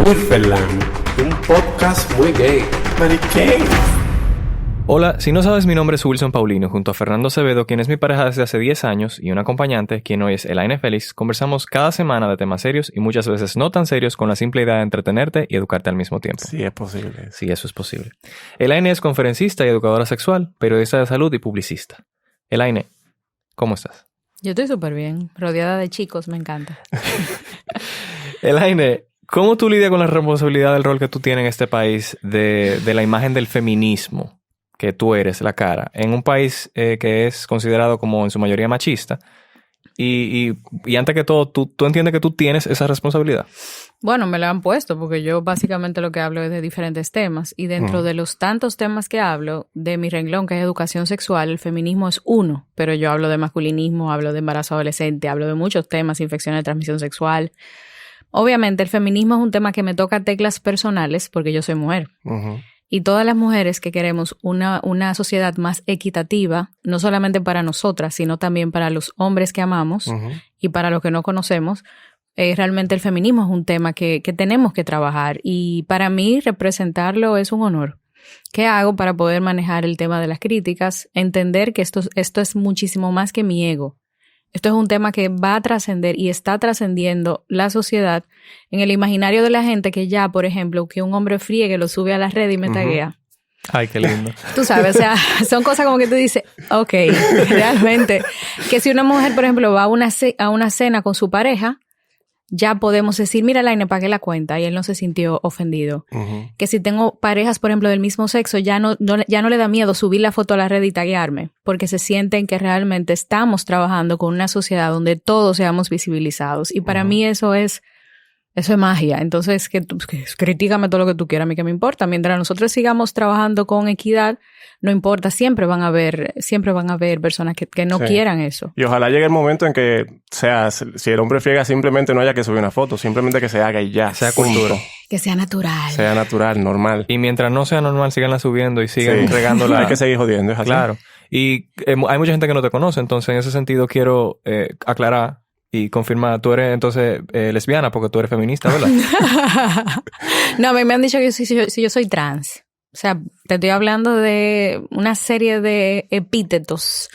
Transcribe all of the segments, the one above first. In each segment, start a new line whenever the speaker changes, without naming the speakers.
Wilferland, un podcast muy gay. Mariquén.
Hola, si no sabes, mi nombre es Wilson Paulino. Junto a Fernando Acevedo, quien es mi pareja desde hace 10 años, y un acompañante, quien hoy es Elaine Félix, conversamos cada semana de temas serios y muchas veces no tan serios, con la simple idea de entretenerte y educarte al mismo tiempo.
Sí, es posible.
Sí, eso es posible. Elaine es conferencista y educadora sexual, periodista de salud y publicista. Elaine, ¿cómo estás?
Yo estoy súper bien, rodeada de chicos, me encanta.
Elaine, ¿cómo tú lidias con la responsabilidad del rol que tú tienes en este país de la imagen del feminismo que tú eres, la cara, en un país que es considerado como en su mayoría machista? Y antes que todo, ¿tú entiendes que tú tienes esa responsabilidad?
Bueno, me lo han puesto porque yo básicamente lo que hablo es de diferentes temas y dentro de los tantos temas que hablo de mi renglón, que es educación sexual, el feminismo es uno, pero yo hablo de masculinismo, hablo de embarazo adolescente, hablo de muchos temas, infecciones de transmisión sexual. Obviamente el feminismo es un tema que me toca teclas personales porque yo soy mujer. Y todas las mujeres que queremos una sociedad más equitativa, no solamente para nosotras, sino también para los hombres que amamos y para los que no conocemos, realmente el feminismo es un tema que tenemos que trabajar. Y para mí representarlo es un honor. ¿Qué hago para poder manejar el tema de las críticas? Entender que esto es muchísimo más que mi ego. Esto es un tema que va a trascender y está trascendiendo la sociedad en el imaginario de la gente que ya, por ejemplo, que un hombre friegue, lo sube a la red y me taguea.
Ay, qué lindo.
Tú sabes, o sea, son cosas como que tú dices, ok, realmente, que si una mujer, por ejemplo, va a una cena con su pareja, ya podemos decir, mira, Elaine, pagué la cuenta y él no se sintió ofendido. Que si tengo parejas, por ejemplo, del mismo sexo, ya no le da miedo subir la foto a la red y taguearme, porque se sienten que realmente estamos trabajando con una sociedad donde todos seamos visibilizados. Y para mí eso es magia. Entonces, que critícame todo lo que tú quieras, a mí que me importa. Mientras nosotros sigamos trabajando con equidad, no importa, siempre van a haber personas que no quieran eso.
Y ojalá llegue el momento en que, si el hombre friega, simplemente no haya que subir una foto, simplemente que se haga y ya.
Sea cultura.
Que sea natural.
Sea natural, normal.
Y mientras no sea normal, síganla subiendo y sigan regándola.
Hay que seguir jodiendo, es así.
Claro. Y hay mucha gente que no te conoce, entonces en ese sentido quiero aclarar y confirmar, tú eres entonces lesbiana porque tú eres feminista, ¿verdad?
No, me han dicho que yo soy trans. O sea, te estoy hablando de una serie de epítetos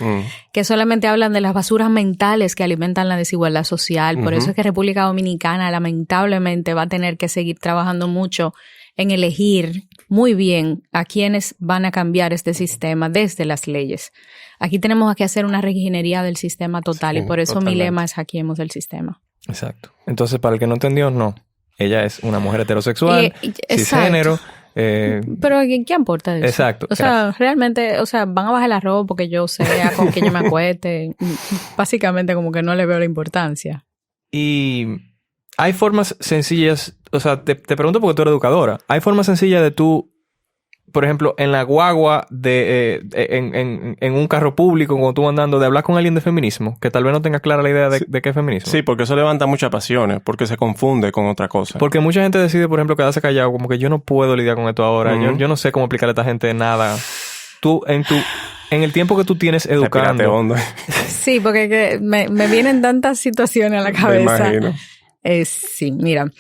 que solamente hablan de las basuras mentales que alimentan la desigualdad social. Por eso es que República Dominicana lamentablemente va a tener que seguir trabajando mucho en elegir muy bien a quienes van a cambiar este sistema desde las leyes. Aquí tenemos que hacer una reingeniería del sistema total y por eso mi lema es hackeemos el sistema.
Exacto. Entonces, para el que no entendió, no. Ella es una mujer heterosexual, cisgénero.
Pero ¿qué aporta eso?
Exacto.
O sea, realmente, van a bajar el arroz porque yo sea con quien yo me acueste. Básicamente como que no le veo la importancia.
Y hay formas sencillas, o sea, te pregunto porque tú eres educadora. ¿Hay formas sencillas de tú, por ejemplo, en la guagua, en un carro público, cuando tú andando, de hablar con alguien de feminismo, que tal vez no tenga clara la idea de qué es feminismo?
Sí, porque eso levanta muchas pasiones, porque se confunde con otra cosa.
Porque mucha gente decide, por ejemplo, quedarse callado, como que yo no puedo lidiar con esto ahora, yo no sé cómo explicarle a esta gente nada. Tú, en el tiempo que tú tienes educando...
Hondo.
Sí, porque me vienen tantas situaciones a la cabeza.
Me imagino.
Sí, mira...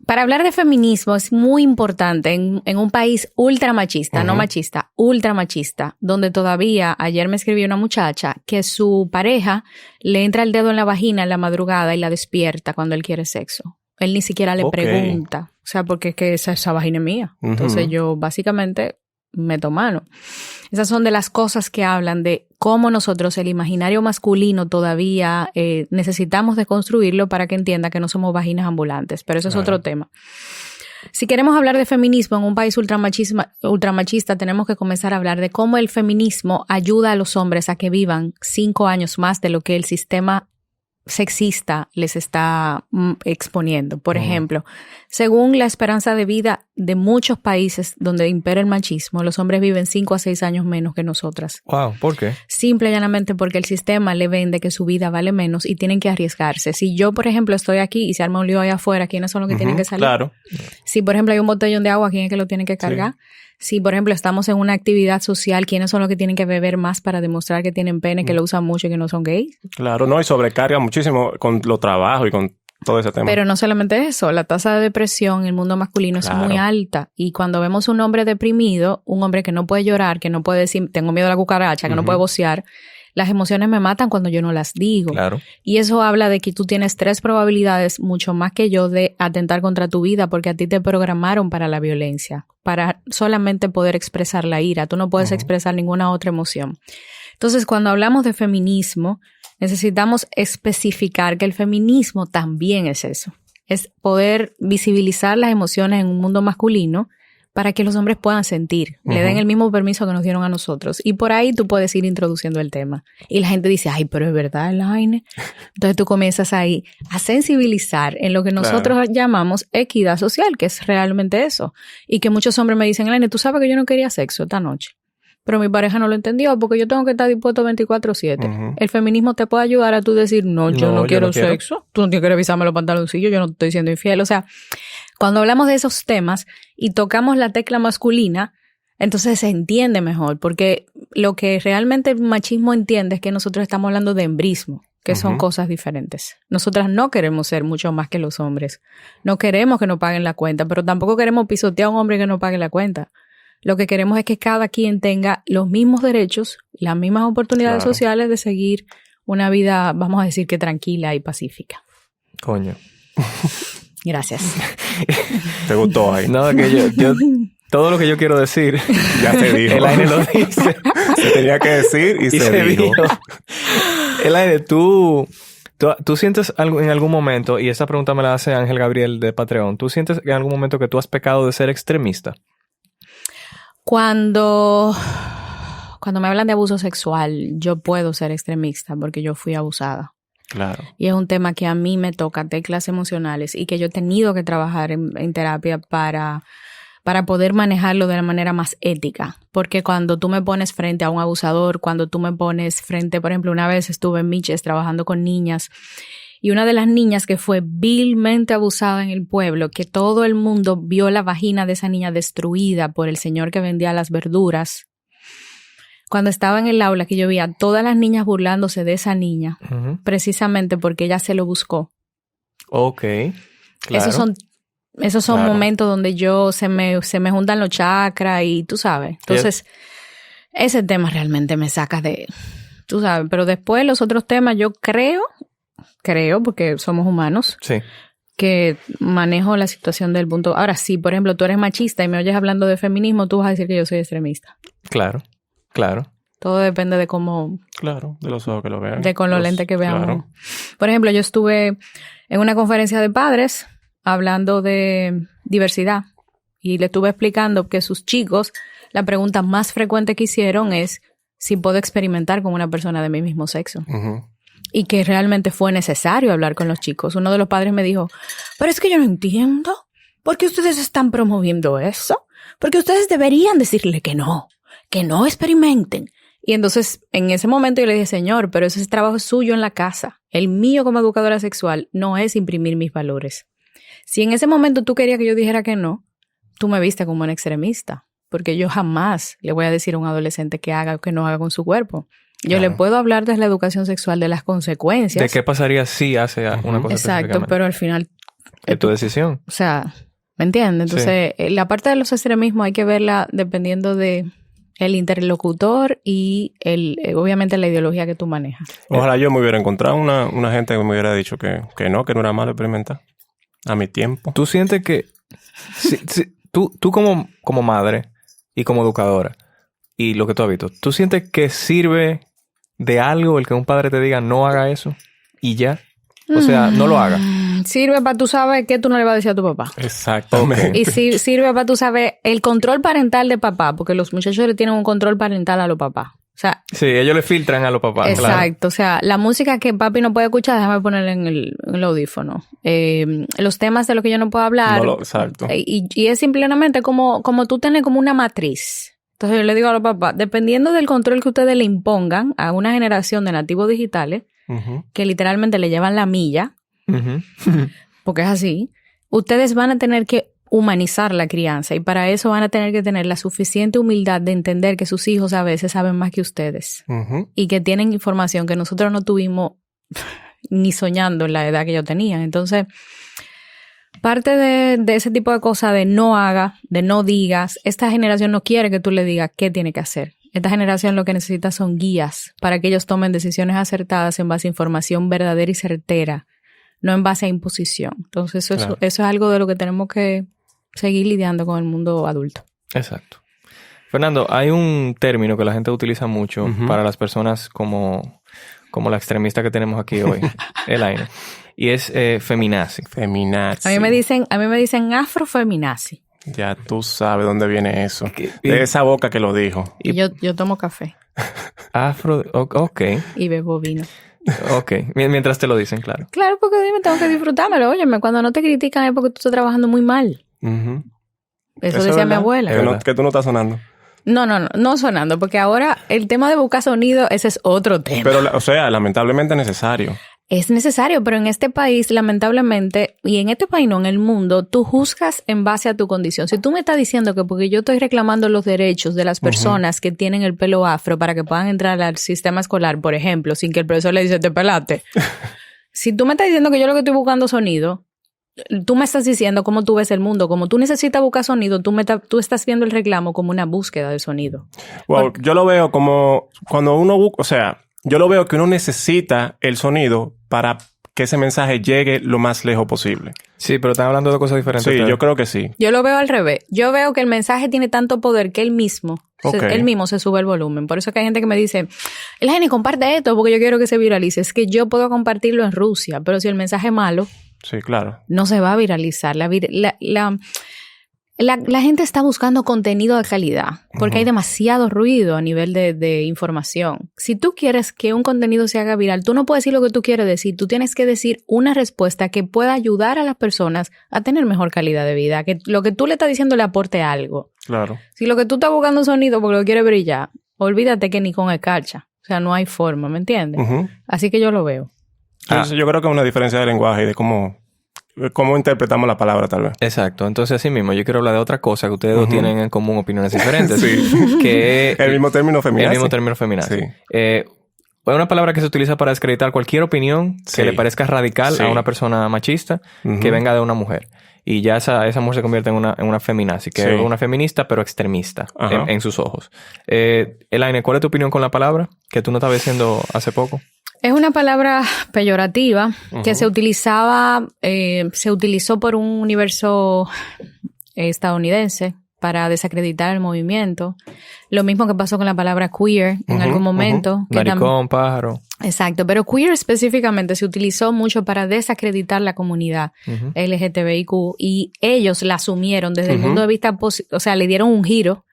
Para hablar de feminismo es muy importante en un país ultramachista, no machista, ultramachista, donde todavía, ayer me escribió una muchacha que su pareja le entra el dedo en la vagina en la madrugada y la despierta cuando él quiere sexo. Él ni siquiera le pregunta, o sea, porque es que esa vagina es mía. Entonces yo básicamente meto mano. Esas son de las cosas que hablan de cómo nosotros, el imaginario masculino, todavía necesitamos deconstruirlo para que entienda que no somos vaginas ambulantes. Pero eso es otro tema. Si queremos hablar de feminismo en un país ultramachista, tenemos que comenzar a hablar de cómo el feminismo ayuda a los hombres a que vivan 5 años más de lo que el sistema sexista les está exponiendo. Por ejemplo, según la esperanza de vida de muchos países donde impera el machismo, los hombres viven 5 a 6 años menos que nosotras.
Wow, ¿por qué?
Simple y llanamente porque el sistema le vende que su vida vale menos y tienen que arriesgarse. Si yo, por ejemplo, estoy aquí y se arma un lío allá afuera, ¿quiénes son los que tienen que salir?
Claro.
Si, por ejemplo, hay un botellón de agua, ¿quién es que lo tiene que cargar? Sí. Si, por ejemplo, estamos en una actividad social, ¿quiénes son los que tienen que beber más para demostrar que tienen pene, que lo usan mucho y que no son gays?
Claro, no, y sobrecarga muchísimo con los trabajos y con todo ese tema.
Pero no solamente eso, la tasa de depresión en el mundo masculino es muy alta. Y cuando vemos un hombre deprimido, un hombre que no puede llorar, que no puede decir, tengo miedo a la cucaracha, que no puede vocear, las emociones me matan cuando yo no las digo.
Claro.
Y eso habla de que tú tienes 3 probabilidades, mucho más que yo, de atentar contra tu vida, porque a ti te programaron para la violencia, para solamente poder expresar la ira. Tú no puedes expresar ninguna otra emoción. Entonces, cuando hablamos de feminismo, necesitamos especificar que el feminismo también es eso. Es poder visibilizar las emociones en un mundo masculino para que los hombres puedan sentir, le den el mismo permiso que nos dieron a nosotros. Y por ahí tú puedes ir introduciendo el tema. Y la gente dice, ay, pero es verdad, Elaine. Entonces tú comienzas ahí a sensibilizar en lo que nosotros llamamos equidad social, que es realmente eso. Y que muchos hombres me dicen, Elaine, tú sabes que yo no quería sexo esta noche. Pero mi pareja no lo entendió porque yo tengo que estar dispuesto 24/7. El feminismo te puede ayudar a tú decir, no, yo no quiero sexo. Tú no tienes que revisarme los pantaloncillos, yo no te estoy siendo infiel. O sea, cuando hablamos de esos temas y tocamos la tecla masculina, entonces se entiende mejor. Porque lo que realmente el machismo entiende es que nosotros estamos hablando de embrismo, que son cosas diferentes. Nosotras no queremos ser mucho más que los hombres. No queremos que nos paguen la cuenta, pero tampoco queremos pisotear a un hombre que no pague la cuenta. Lo que queremos es que cada quien tenga los mismos derechos, las mismas oportunidades sociales de seguir una vida, vamos a decir que tranquila y pacífica.
Coño.
Gracias.
¿Te gustó ahí?
No, que yo todo lo que yo quiero decir,
ya te dijo.
Elaine lo dice.
Se tenía que decir y se dijo.
Elaine, ¿tú sientes algo en algún momento, y esta pregunta me la hace Ángel Gabriel de Patreon, ¿tú sientes en algún momento que tú has pecado de ser extremista?
Cuando me hablan de abuso sexual, yo puedo ser extremista porque yo fui abusada.
Claro.
Y es un tema que a mí me toca, teclas emocionales, y que yo he tenido que trabajar en terapia para poder manejarlo de la manera más ética. Porque cuando tú me pones frente a un abusador, cuando tú me pones frente, por ejemplo, una vez estuve en Miches trabajando con niñas, y una de las niñas que fue vilmente abusada en el pueblo, que todo el mundo vio la vagina de esa niña destruida por el señor que vendía las verduras. Cuando estaba en el aula, que yo vi a todas las niñas burlándose de esa niña, precisamente porque ella se lo buscó.
Ok, claro.
Esos son momentos donde se me juntan los chakras y tú sabes. Entonces, ese tema realmente me saca de... Tú sabes, pero después los otros temas yo creo, porque somos humanos, que manejo la situación del punto... Ahora, si por ejemplo tú eres machista y me oyes hablando de feminismo, tú vas a decir que yo soy extremista. Claro. Todo depende de cómo...
Claro, de los ojos que lo vean.
Con los lentes que veamos.
Claro.
Por ejemplo, yo estuve en una conferencia de padres hablando de diversidad y le estuve explicando que sus chicos, la pregunta más frecuente que hicieron es si puedo experimentar con una persona de mi mismo sexo. Y que realmente fue necesario hablar con los chicos. Uno de los padres me dijo, pero es que yo no entiendo. ¿Por qué ustedes están promoviendo eso? Porque ustedes deberían decirle que no experimenten. Y entonces, en ese momento yo le dije, señor, pero ese trabajo es suyo en la casa. El mío como educadora sexual no es imprimir mis valores. Si en ese momento tú querías que yo dijera que no, tú me viste como un extremista. Porque yo jamás le voy a decir a un adolescente que haga o que no haga con su cuerpo. Yo le puedo hablar de la educación sexual, de las consecuencias.
¿De qué pasaría si hace una cosa?
Exacto, pero al final...
Es tu decisión.
O sea, ¿me entiendes? Entonces, la parte de los extremismos hay que verla dependiendo de el interlocutor y obviamente la ideología que tú manejas.
Ojalá yo me hubiera encontrado una gente que me hubiera dicho que no era malo experimentar a mi tiempo.
¿Tú sientes que tú como madre y como educadora y lo que tú has visto, ¿tú sientes que sirve de algo el que un padre te diga no haga eso y ya? O sea, no lo haga.
Sirve para tú saber qué tú no le vas a decir a tu papá.
Exactamente.
Y sirve para tú saber el control parental de papá, porque los muchachos le tienen un control parental a los papás. O sea,
sí, ellos le filtran a los papás.
Exacto.
Claro.
O sea, la música que papi no puede escuchar, déjame ponerla en el audífono. Los temas de los que yo no puedo hablar.
Exacto.
Y es simplemente como tú tienes como una matriz. Entonces yo le digo a los papás, dependiendo del control que ustedes le impongan a una generación de nativos digitales, que literalmente le llevan la milla, porque es así, ustedes van a tener que humanizar la crianza y para eso van a tener que tener la suficiente humildad de entender que sus hijos a veces saben más que ustedes y que tienen información que nosotros no tuvimos ni soñando en la edad que yo tenía. Entonces, parte de ese tipo de cosas de no haga, de no digas, esta generación no quiere que tú le digas qué tiene que hacer. Esta generación lo que necesita son guías para que ellos tomen decisiones acertadas en base a información verdadera y certera, no en base a imposición. Entonces, eso es algo de lo que tenemos que seguir lidiando con el mundo adulto.
Exacto. Fernando, hay un término que la gente utiliza mucho para las personas como la extremista que tenemos aquí hoy, Elaine, y es feminazi.
Feminazi.
A mí me dicen afrofeminazi.
Ya tú sabes dónde viene eso. De esa boca que lo dijo.
Y yo tomo café.
Ok.
Y bebo vino.
Ok. Mientras te lo dicen, claro.
Claro, porque dime, tengo que disfrutármelo. Óyeme, cuando no te critican es porque tú estás trabajando muy mal. Eso decía mi abuela.
Que tú no estás sonando.
No sonando, porque ahora el tema de buscar sonido, ese es otro tema.
Pero, o sea, lamentablemente es necesario.
Es necesario, pero en este país, lamentablemente, y en este país no, en el mundo, tú juzgas en base a tu condición. Si tú me estás diciendo que porque yo estoy reclamando los derechos de las personas que tienen el pelo afro para que puedan entrar al sistema escolar, por ejemplo, sin que el profesor le dice, te pelaste. Si tú me estás diciendo que yo lo que estoy buscando sonido, tú me estás diciendo cómo tú ves el mundo. Como tú necesitas buscar sonido, tú estás viendo el reclamo como una búsqueda de sonido.
Well, yo lo veo como cuando uno busca, o sea, yo lo veo que uno necesita el sonido para que ese mensaje llegue lo más lejos posible.
Sí, pero están hablando de cosas diferentes.
Sí, yo creo que sí.
Yo lo veo al revés. Yo veo que el mensaje tiene tanto poder que él mismo se sube el volumen. Por eso es que hay gente que me dice, Elaine, comparte esto porque yo quiero que se viralice. Es que yo puedo compartirlo en Rusia, pero si el mensaje es malo,
sí, claro,
no se va a viralizar. La gente está buscando contenido de calidad porque hay demasiado ruido a nivel de información. Si tú quieres que un contenido se haga viral, tú no puedes decir lo que tú quieres decir. Tú tienes que decir una respuesta que pueda ayudar a las personas a tener mejor calidad de vida. Que lo que tú le estás diciendo le aporte algo.
Claro.
Si lo que tú estás buscando sonido porque lo quieres brillar, olvídate que ni con escarcha. O sea, no hay forma, ¿me entiendes? Así que yo lo veo.
Yo creo que es una diferencia de lenguaje y de cómo interpretamos la palabra, tal vez.
Exacto. Entonces, así mismo, yo quiero hablar de otra cosa que ustedes dos tienen en común, opiniones diferentes.
Sí.
Que
el mismo término feminazi.
El mismo término feminazi.
Sí.
Es una palabra que se utiliza para desacreditar cualquier opinión que le parezca radical a una persona machista que venga de una mujer. Y ya esa mujer se convierte en una feminazi, que es una feminista, pero extremista en sus ojos. Elaine, ¿cuál es tu opinión con la palabra que tú no estabas diciendo hace poco?
Es una palabra peyorativa que se utilizó por un universo estadounidense para desacreditar el movimiento. Lo mismo que pasó con la palabra queer en algún momento.
Maricón, pájaro.
Exacto, pero queer específicamente se utilizó mucho para desacreditar la comunidad LGTBIQ y ellos la asumieron desde el punto de vista o sea, le dieron un giro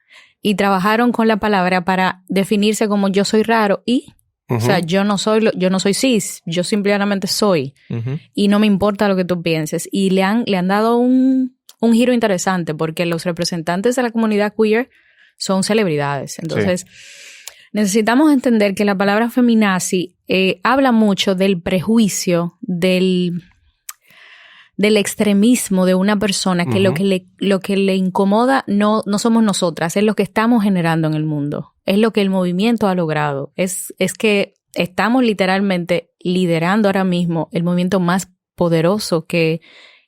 y trabajaron con la palabra para definirse como yo soy raro y... O sea, yo no soy cis, yo simplemente soy. Y no me importa lo que tú pienses. Y le han dado un giro interesante porque los representantes de la comunidad queer son celebridades. Entonces, necesitamos entender que la palabra feminazi habla mucho del prejuicio, del extremismo de una persona, que lo que le incomoda no somos nosotras, es lo que estamos generando en el mundo. Es lo que el movimiento ha logrado. Es que estamos literalmente liderando ahora mismo el movimiento más poderoso que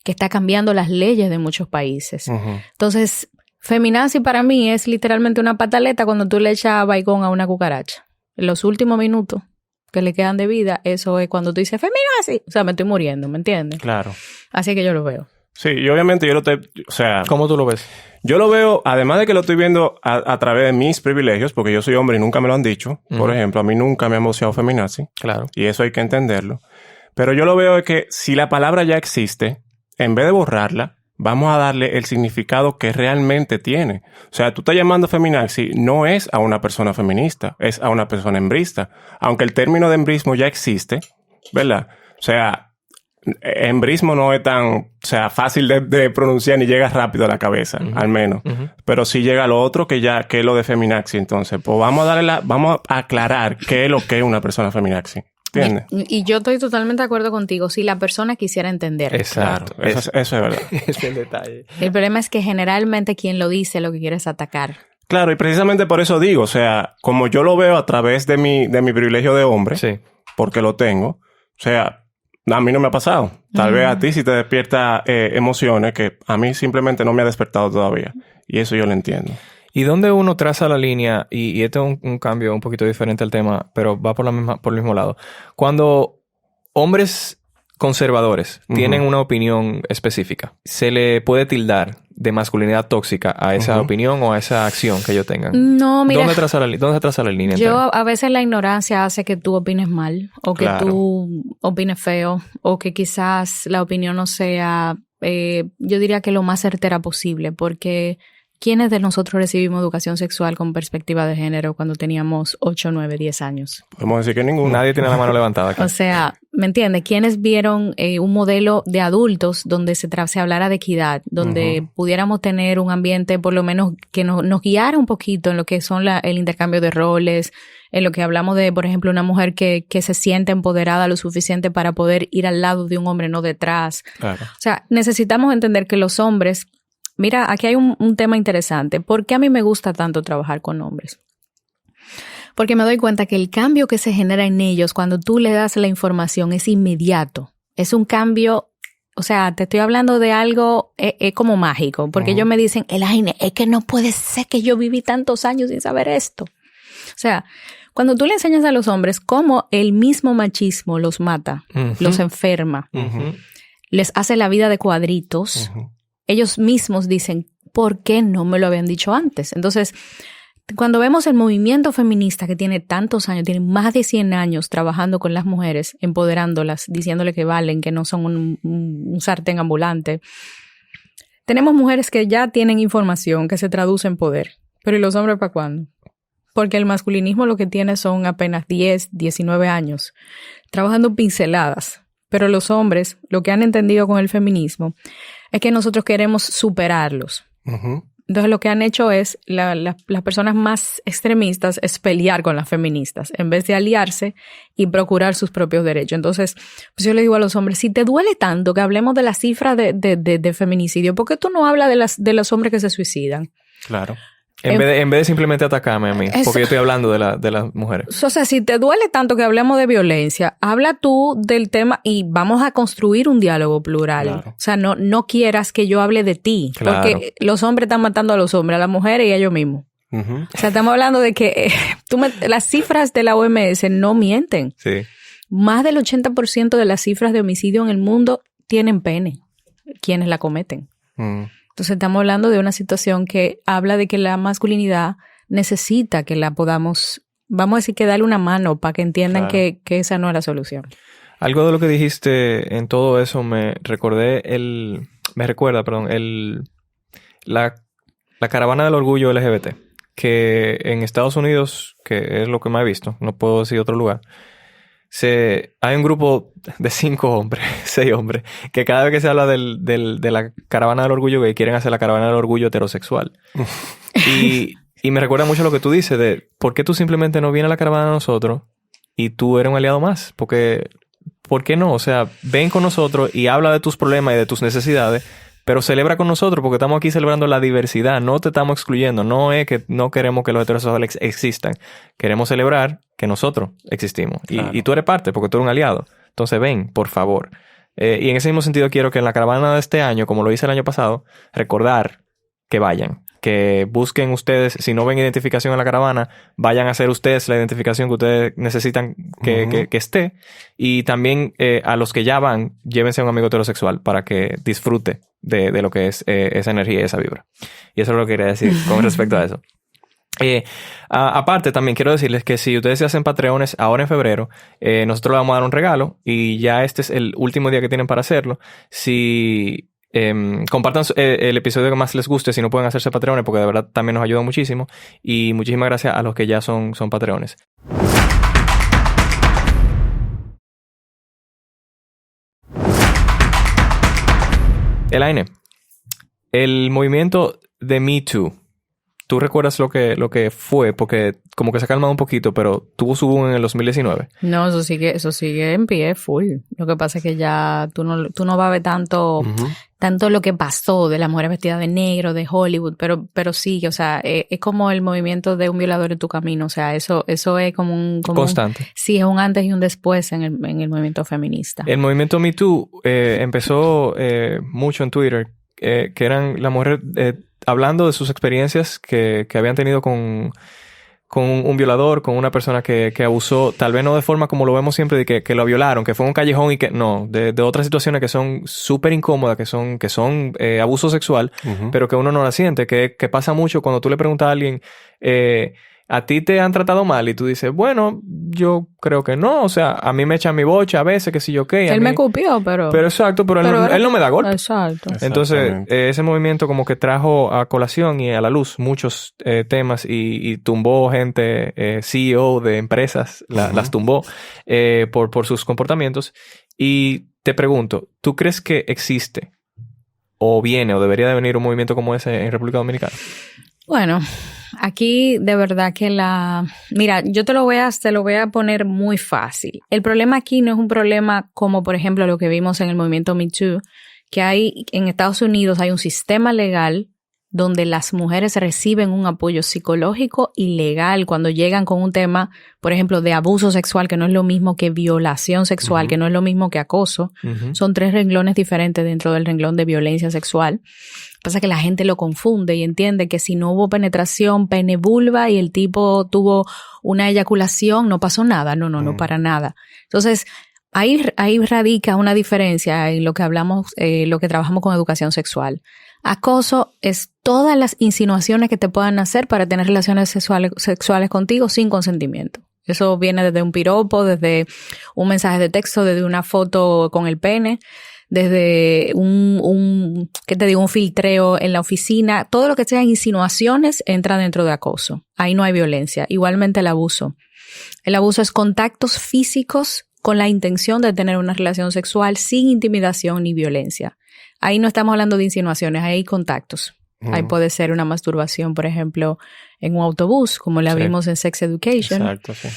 está cambiando las leyes de muchos países. Entonces, feminazi para mí es literalmente una pataleta cuando tú le echas baigón a una cucaracha. En los últimos minutos que le quedan de vida, eso es cuando tú dices feminazi. O sea, me estoy muriendo, ¿me entiendes?
Claro.
Así que yo lo veo.
Sí, y obviamente o sea...
¿Cómo tú lo ves?
Yo lo veo, además de que lo estoy viendo a través de mis privilegios, porque yo soy hombre y nunca me lo han dicho. Por ejemplo, a mí nunca me han voceado feminazi.
Claro.
Y eso hay que entenderlo. Pero yo lo veo que si la palabra ya existe, en vez de borrarla, vamos a darle el significado que realmente tiene. O sea, tú estás llamando feminazi, no es a una persona feminista, es a una persona hembrista. Aunque el término de hembrismo ya existe, ¿verdad? O sea... Hembrismo no es tan, fácil de pronunciar ni llega rápido a la cabeza, al menos. Pero sí llega a lo otro que es lo de feminazi. Entonces, pues vamos a aclarar qué es lo que es una persona feminazi. ¿Entiendes?
Y yo estoy totalmente de acuerdo contigo si la persona quisiera entender.
Exacto. Claro, eso es verdad.
Es el detalle.
El problema es que generalmente quien lo dice lo que quiere es atacar.
Claro, y precisamente por eso digo, o sea, como yo lo veo a través de mi privilegio de hombre, porque lo tengo, o sea, A mí no me ha pasado. Tal vez a ti sí te despierta emociones que a mí simplemente no me ha despertado todavía. Y eso yo lo entiendo.
¿Y dónde uno traza la línea? Y este es un cambio un poquito diferente al tema, pero va por el mismo lado. Cuando hombres conservadores tienen una opinión específica, ¿se le puede tildar de masculinidad tóxica a esa opinión o a esa acción que ellos tengan?
No, mira.
¿Dónde se traza la línea?
Yo a veces la ignorancia hace que tú opines mal o que tú opines feo o que quizás la opinión no sea, yo diría que lo más certera posible, porque ¿quiénes de nosotros recibimos educación sexual con perspectiva de género cuando teníamos 8, 9, 10 años?
Podemos decir que ninguno.
Nadie tiene la mano levantada aquí.
O sea, ¿me entiendes? ¿Quiénes vieron un modelo de adultos donde se hablara de equidad, donde pudiéramos tener un ambiente por lo menos que nos guiara un poquito en lo que son el intercambio de roles, en lo que hablamos de, por ejemplo, una mujer que se siente empoderada lo suficiente para poder ir al lado de un hombre, no detrás?
Claro.
O sea, necesitamos entender que los hombres... Mira, aquí hay un tema interesante. ¿Por qué a mí me gusta tanto trabajar con hombres? Porque me doy cuenta que el cambio que se genera en ellos cuando tú le das la información es inmediato. Es un cambio, o sea, te estoy hablando de algo como mágico. Porque ellos me dicen, Elaine, es que no puede ser que yo viví tantos años sin saber esto. O sea, cuando tú le enseñas a los hombres cómo el mismo machismo los mata, los enferma, les hace la vida de cuadritos, ellos mismos dicen, ¿por qué no me lo habían dicho antes? Entonces, cuando vemos el movimiento feminista que tiene tantos años, tiene más de 100 años trabajando con las mujeres, empoderándolas, diciéndole que valen, que no son un sartén ambulante, tenemos mujeres que ya tienen información que se traduce en poder. Pero ¿y los hombres para cuándo? Porque el masculinismo lo que tiene son apenas 10, 19 años, trabajando pinceladas. Pero los hombres, lo que han entendido con el feminismo, es que nosotros queremos superarlos. Entonces lo que han hecho es, las personas más extremistas, es pelear con las feministas, en vez de aliarse y procurar sus propios derechos. Entonces, pues yo le digo a los hombres, si te duele tanto que hablemos de las cifras de feminicidio, ¿por qué tú no hablas de los hombres que se suicidan?
Claro.
En vez de simplemente atacarme a mí, porque yo estoy hablando de las mujeres.
O sea, si te duele tanto que hablemos de violencia, habla tú del tema y vamos a construir un diálogo plural. Claro. O sea, no quieras que yo hable de ti, claro, porque los hombres están matando a los hombres, a las mujeres y a ellos mismos. O sea, estamos hablando de que las cifras de la OMS no mienten.
Sí.
Más del 80% de las cifras de homicidio en el mundo tienen pene, quienes la cometen. Entonces estamos hablando de una situación que habla de que la masculinidad necesita que la podamos, vamos a decir que darle una mano para que entiendan que esa no es la solución.
Algo de lo que dijiste en todo eso me recuerda, la caravana del orgullo LGBT, que en Estados Unidos, que es lo que más he visto, no puedo decir otro lugar, hay un grupo de 6 hombres, que cada vez que se habla de la caravana del orgullo gay, quieren hacer la caravana del orgullo heterosexual. y me recuerda mucho lo que tú dices de ¿por qué tú simplemente no vienes a la caravana de nosotros y tú eres un aliado más? Porque, ¿por qué no? O sea, ven con nosotros y habla de tus problemas y de tus necesidades, pero celebra con nosotros porque estamos aquí celebrando la diversidad. No te estamos excluyendo. No es que no queremos que los heterosexuales existan. Queremos celebrar que nosotros existimos. Claro. Y tú eres parte porque tú eres un aliado. Entonces ven, por favor. Y en ese mismo sentido quiero que en la caravana de este año, como lo hice el año pasado, recordar que vayan. Que busquen ustedes, si no ven identificación en la caravana, vayan a hacer ustedes la identificación que ustedes necesitan que esté. Y también a los que ya van, llévense a un amigo heterosexual para que disfrute de lo que es esa energía y esa vibra. Y eso es lo que quería decir con respecto a eso. Aparte, también quiero decirles que si ustedes se hacen Patreones ahora en febrero, nosotros les vamos a dar un regalo y ya este es el último día que tienen para hacerlo. Si compartan el episodio que más les guste, si no pueden hacerse Patreones, porque de verdad también nos ayuda muchísimo. Y muchísimas gracias a los que ya son Patreones. Elaine, el movimiento de Me Too ¿Tú recuerdas lo que fue? Porque como que se ha calmado un poquito, pero tuvo su boom en el 2019.
No, eso sigue en pie, full. Lo que pasa es que ya tú no vas a ver tanto lo que pasó de las mujeres vestidas de negro, de Hollywood, pero sí, o sea, es como el movimiento de un violador en tu camino. O sea, eso es como un
constante.
Sí, es un antes y un después en el movimiento feminista.
El movimiento Me Too empezó mucho en Twitter, que eran las mujeres hablando de sus experiencias que habían tenido con un violador, con una persona que abusó, tal vez no de forma como lo vemos siempre, de que lo violaron, que fue en un callejón y que no, de otras situaciones que son súper incómodas, que son abuso sexual, pero que uno no la siente, que pasa mucho cuando tú le preguntas a alguien, ¿a ti te han tratado mal? Y tú dices, bueno, yo creo que no. O sea, a mí me echan mi bocha a veces, que sí yo qué.
Él me cupió, pero...
Pero exacto, pero él no me da golpe.
Exacto.
Entonces, ese movimiento como que trajo a colación y a la luz muchos temas y tumbó gente, CEO de empresas, las tumbó por sus comportamientos. Y te pregunto, ¿tú crees que existe o viene o debería de venir un movimiento como ese en República Dominicana?
Bueno, aquí de verdad que mira, yo te lo voy a poner muy fácil. El problema aquí no es un problema como, por ejemplo, lo que vimos en el movimiento Me Too, que en Estados Unidos hay un sistema legal donde las mujeres reciben un apoyo psicológico y legal cuando llegan con un tema, por ejemplo, de abuso sexual, que no es lo mismo que violación sexual, que no es lo mismo que acoso. Son 3 renglones diferentes dentro del renglón de violencia sexual. Pasa que la gente lo confunde y entiende que si no hubo penetración, pene, vulva y el tipo tuvo una eyaculación, no pasó nada. No, para nada. Entonces, ahí radica una diferencia en lo que hablamos, lo que trabajamos con educación sexual. Acoso es todas las insinuaciones que te puedan hacer para tener relaciones sexuales contigo sin consentimiento. Eso viene desde un piropo, desde un mensaje de texto, desde una foto con el pene, desde un filtreo en la oficina. Todo lo que sean insinuaciones entra dentro de acoso. Ahí no hay violencia. Igualmente el abuso. El abuso es contactos físicos con la intención de tener una relación sexual sin intimidación ni violencia. Ahí no estamos hablando de insinuaciones, ahí hay contactos. Ahí puede ser una masturbación, por ejemplo, en un autobús, como la vimos en Sex Education.
Exacto, sí.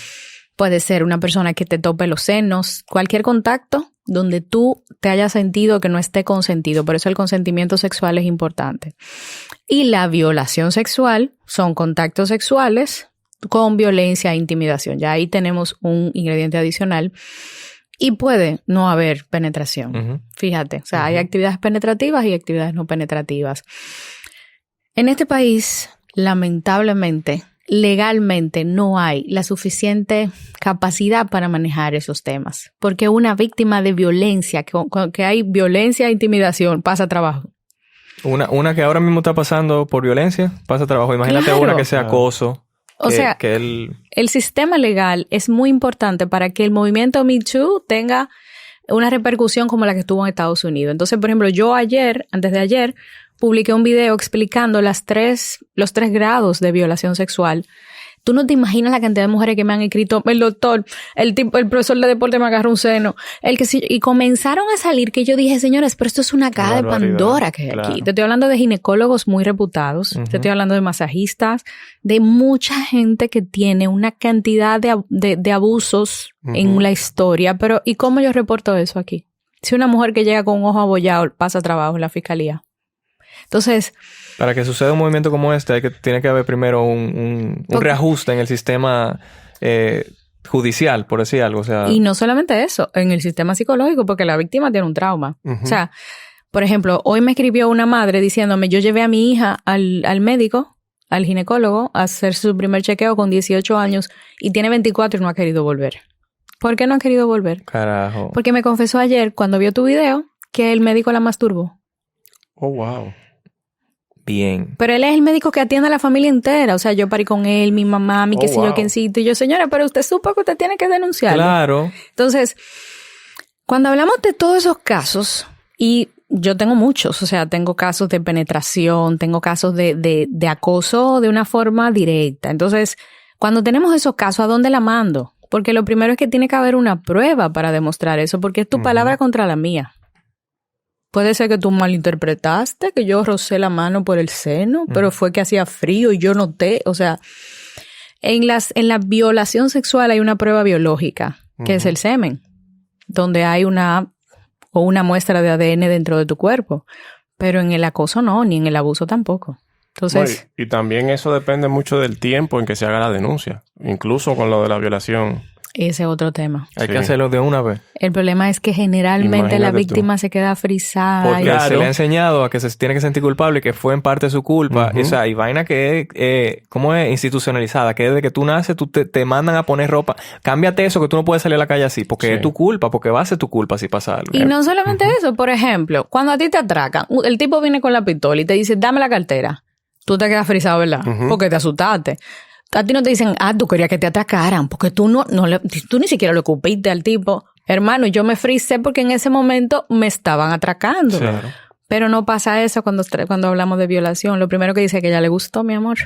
Puede ser una persona que te tope los senos. Cualquier contacto donde tú te hayas sentido que no esté consentido. Por eso el consentimiento sexual es importante. Y la violación sexual son contactos sexuales con violencia e intimidación. Ya ahí tenemos un ingrediente adicional. Y puede no haber penetración. Fíjate, o sea, hay actividades penetrativas y actividades no penetrativas. En este país, lamentablemente, legalmente no hay la suficiente capacidad para manejar esos temas. Porque una víctima de violencia, que hay violencia e intimidación, pasa trabajo.
Una que ahora mismo está pasando por violencia, pasa trabajo. Imagínate claro. Una que sea acoso.
O sea, el sistema legal es muy importante para que el movimiento Me Too tenga una repercusión como la que tuvo en Estados Unidos. Entonces, por ejemplo, yo antes de ayer, publiqué un video explicando los 3 grados de violación sexual. Tú no te imaginas la cantidad de mujeres que me han escrito, el doctor, el profesor de deporte me agarró un seno, y comenzaron a salir que yo dije, señores, pero esto es una caja de Pandora que hay aquí. Te estoy hablando de ginecólogos muy reputados, te estoy hablando de masajistas, de mucha gente que tiene una cantidad de abusos en la historia, pero ¿y cómo yo reporto eso aquí? Si una mujer que llega con un ojo abollado pasa trabajo en la fiscalía. Entonces,
para que suceda un movimiento como este, tiene que haber primero un reajuste en el sistema judicial, por decir algo. O sea,
y no solamente eso, en el sistema psicológico, porque la víctima tiene un trauma. O sea, por ejemplo, hoy me escribió una madre diciéndome, yo llevé a mi hija al médico, al ginecólogo, a hacer su primer chequeo con 18 años y tiene 24 y no ha querido volver. ¿Por qué no ha querido volver?
Carajo.
Porque me confesó ayer, cuando vio tu video, que el médico la masturbó.
Oh, wow.
Bien.
Pero él es el médico que atiende a la familia entera. O sea, yo parí con él, mi mamá, mi yo quiéncito. Y yo, señora, pero usted supo que usted tiene que denunciarlo.
Claro.
Entonces, cuando hablamos de todos esos casos, y yo tengo muchos, o sea, tengo casos de penetración, tengo casos de acoso de una forma directa. Entonces, cuando tenemos esos casos, ¿a dónde la mando? Porque lo primero es que tiene que haber una prueba para demostrar eso, porque es tu palabra contra la mía. puede ser que tú malinterpretaste, que yo rocé la mano por el seno, pero fue que hacía frío y yo noté, o sea, en la violación sexual hay una prueba biológica, que es el semen, donde hay una muestra de ADN dentro de tu cuerpo, pero en el acoso no, ni en el abuso tampoco. Entonces,
y también eso depende mucho del tiempo en que se haga la denuncia, incluso con lo de la violación.
ese es otro tema.
Hay que hacerlo de una vez.
El problema es que generalmente la víctima se queda frisada.
Porque se le ha enseñado a que se tiene que sentir culpable y que fue en parte su culpa. O sea, hay vaina que es, ¿cómo es? Institucionalizada. Que desde que tú naces, te mandan a poner ropa. Cámbiate eso, que tú no puedes salir a la calle así. Porque es tu culpa, porque va a ser tu culpa si pasa algo.
Y no solamente eso. Por ejemplo, cuando a ti te atracan, el tipo viene con la pistola y te dice, dame la cartera. Tú te quedas frisado, ¿verdad? Porque te asustaste. A ti no te dicen, tú querías que te atracaran, porque tú tú ni siquiera lo escupiste al tipo. Hermano, yo me frisé porque en ese momento me estaban atracando.
Claro.
Pero no pasa eso cuando hablamos de violación. Lo primero que dice es que ella le gustó, mi amor.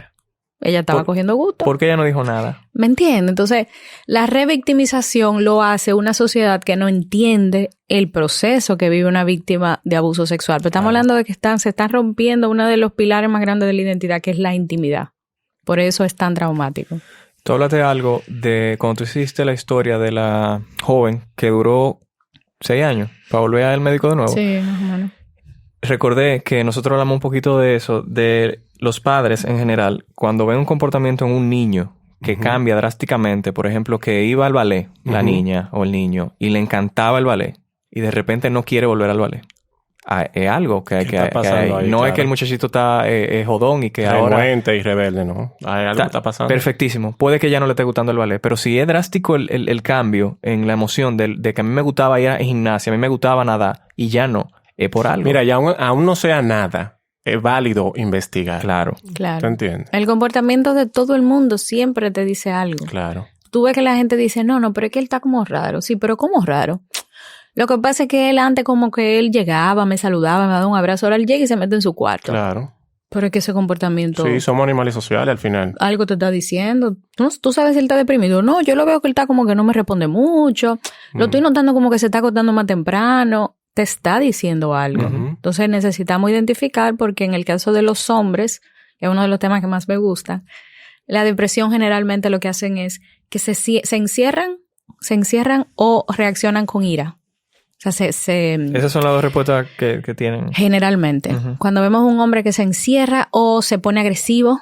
Ella estaba cogiendo gusto.
¿Por qué ella no dijo nada?
¿Me entiendes? Entonces, la revictimización lo hace una sociedad que no entiende el proceso que vive una víctima de abuso sexual. Pero estamos hablando de que se están rompiendo uno de los pilares más grandes de la identidad, que es la intimidad. Por eso es tan traumático.
Tú hablaste algo de cuando tú hiciste la historia de la joven que duró 6 años para volver al médico de nuevo.
Sí, más o menos.
Recordé que nosotros hablamos un poquito de eso, de los padres en general, cuando ven un comportamiento en un niño que cambia drásticamente, por ejemplo, que iba al ballet, la niña o el niño, y le encantaba el ballet, y de repente no quiere volver al ballet. Es algo que hay que...
Ahí,
no es que el muchachito está jodón y que ahora...
Renuente y rebelde, ¿no? Hay algo que está pasando.
Perfectísimo. Puede que ya no le esté gustando el ballet, pero si es drástico el cambio en la emoción de que a mí me gustaba ir a gimnasia, a mí me gustaba nadar, y ya no, es por algo.
Mira, y aún no sea nada, es válido investigar.
Claro.
¿Te entiendes?
El comportamiento de todo el mundo siempre te dice algo.
Claro.
Tú ves que la gente dice, no, pero es que él está como raro. Sí, pero ¿cómo raro? Lo que pasa es que él antes como que él llegaba, me saludaba, me daba un abrazo. Ahora él llega y se mete en su cuarto.
Claro.
Pero es que ese comportamiento...
Sí, somos animales sociales al final.
Algo te está diciendo. ¿Tú sabes si él está deprimido? No, yo lo veo que él está como que no me responde mucho. Lo estoy notando como que se está acostando más temprano. Te está diciendo algo. Entonces necesitamos identificar, porque en el caso de los hombres, que es uno de los temas que más me gusta, la depresión generalmente lo que hacen es que se encierran o reaccionan con ira. O sea,
esas son las dos respuestas que tienen.
Generalmente. Cuando vemos un hombre que se encierra o se pone agresivo,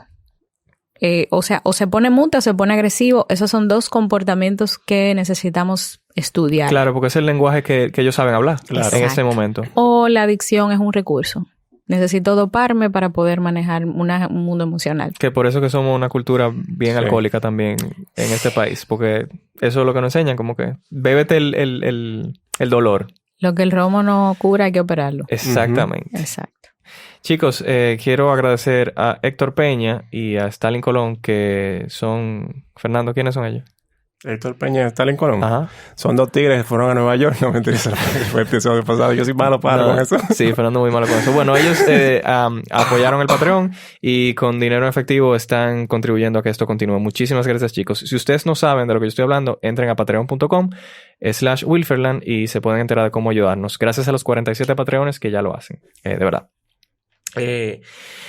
o se pone mute o se pone agresivo, esos son dos comportamientos que necesitamos estudiar.
Claro, porque es el lenguaje que ellos saben hablar en ese momento.
O la adicción es un recurso. Necesito doparme para poder manejar un mundo emocional.
Que por eso que somos una cultura bien alcohólica también en este país. Porque eso es lo que nos enseñan. Como que bébete el dolor.
Lo que el romo no cura hay que operarlo.
Exactamente.
Exacto.
Chicos, quiero agradecer a Héctor Peña y a Stalin Colón, que son... Fernando, ¿quiénes son ellos?
Héctor Peña y Stalin Colón.
Ajá.
Son 2 tigres que fueron a Nueva York. No me interesa. Fue el episodio pasado. Yo soy malo con eso.
Sí, Fernando muy malo con eso. Bueno, ellos apoyaron el Patreon y con dinero en efectivo están contribuyendo a que esto continúe. Muchísimas gracias, chicos. Si ustedes no saben de lo que yo estoy hablando, entren a patreon.com/Wilferland y se pueden enterar de cómo ayudarnos. Gracias a los 47 Patreones que ya lo hacen. De verdad.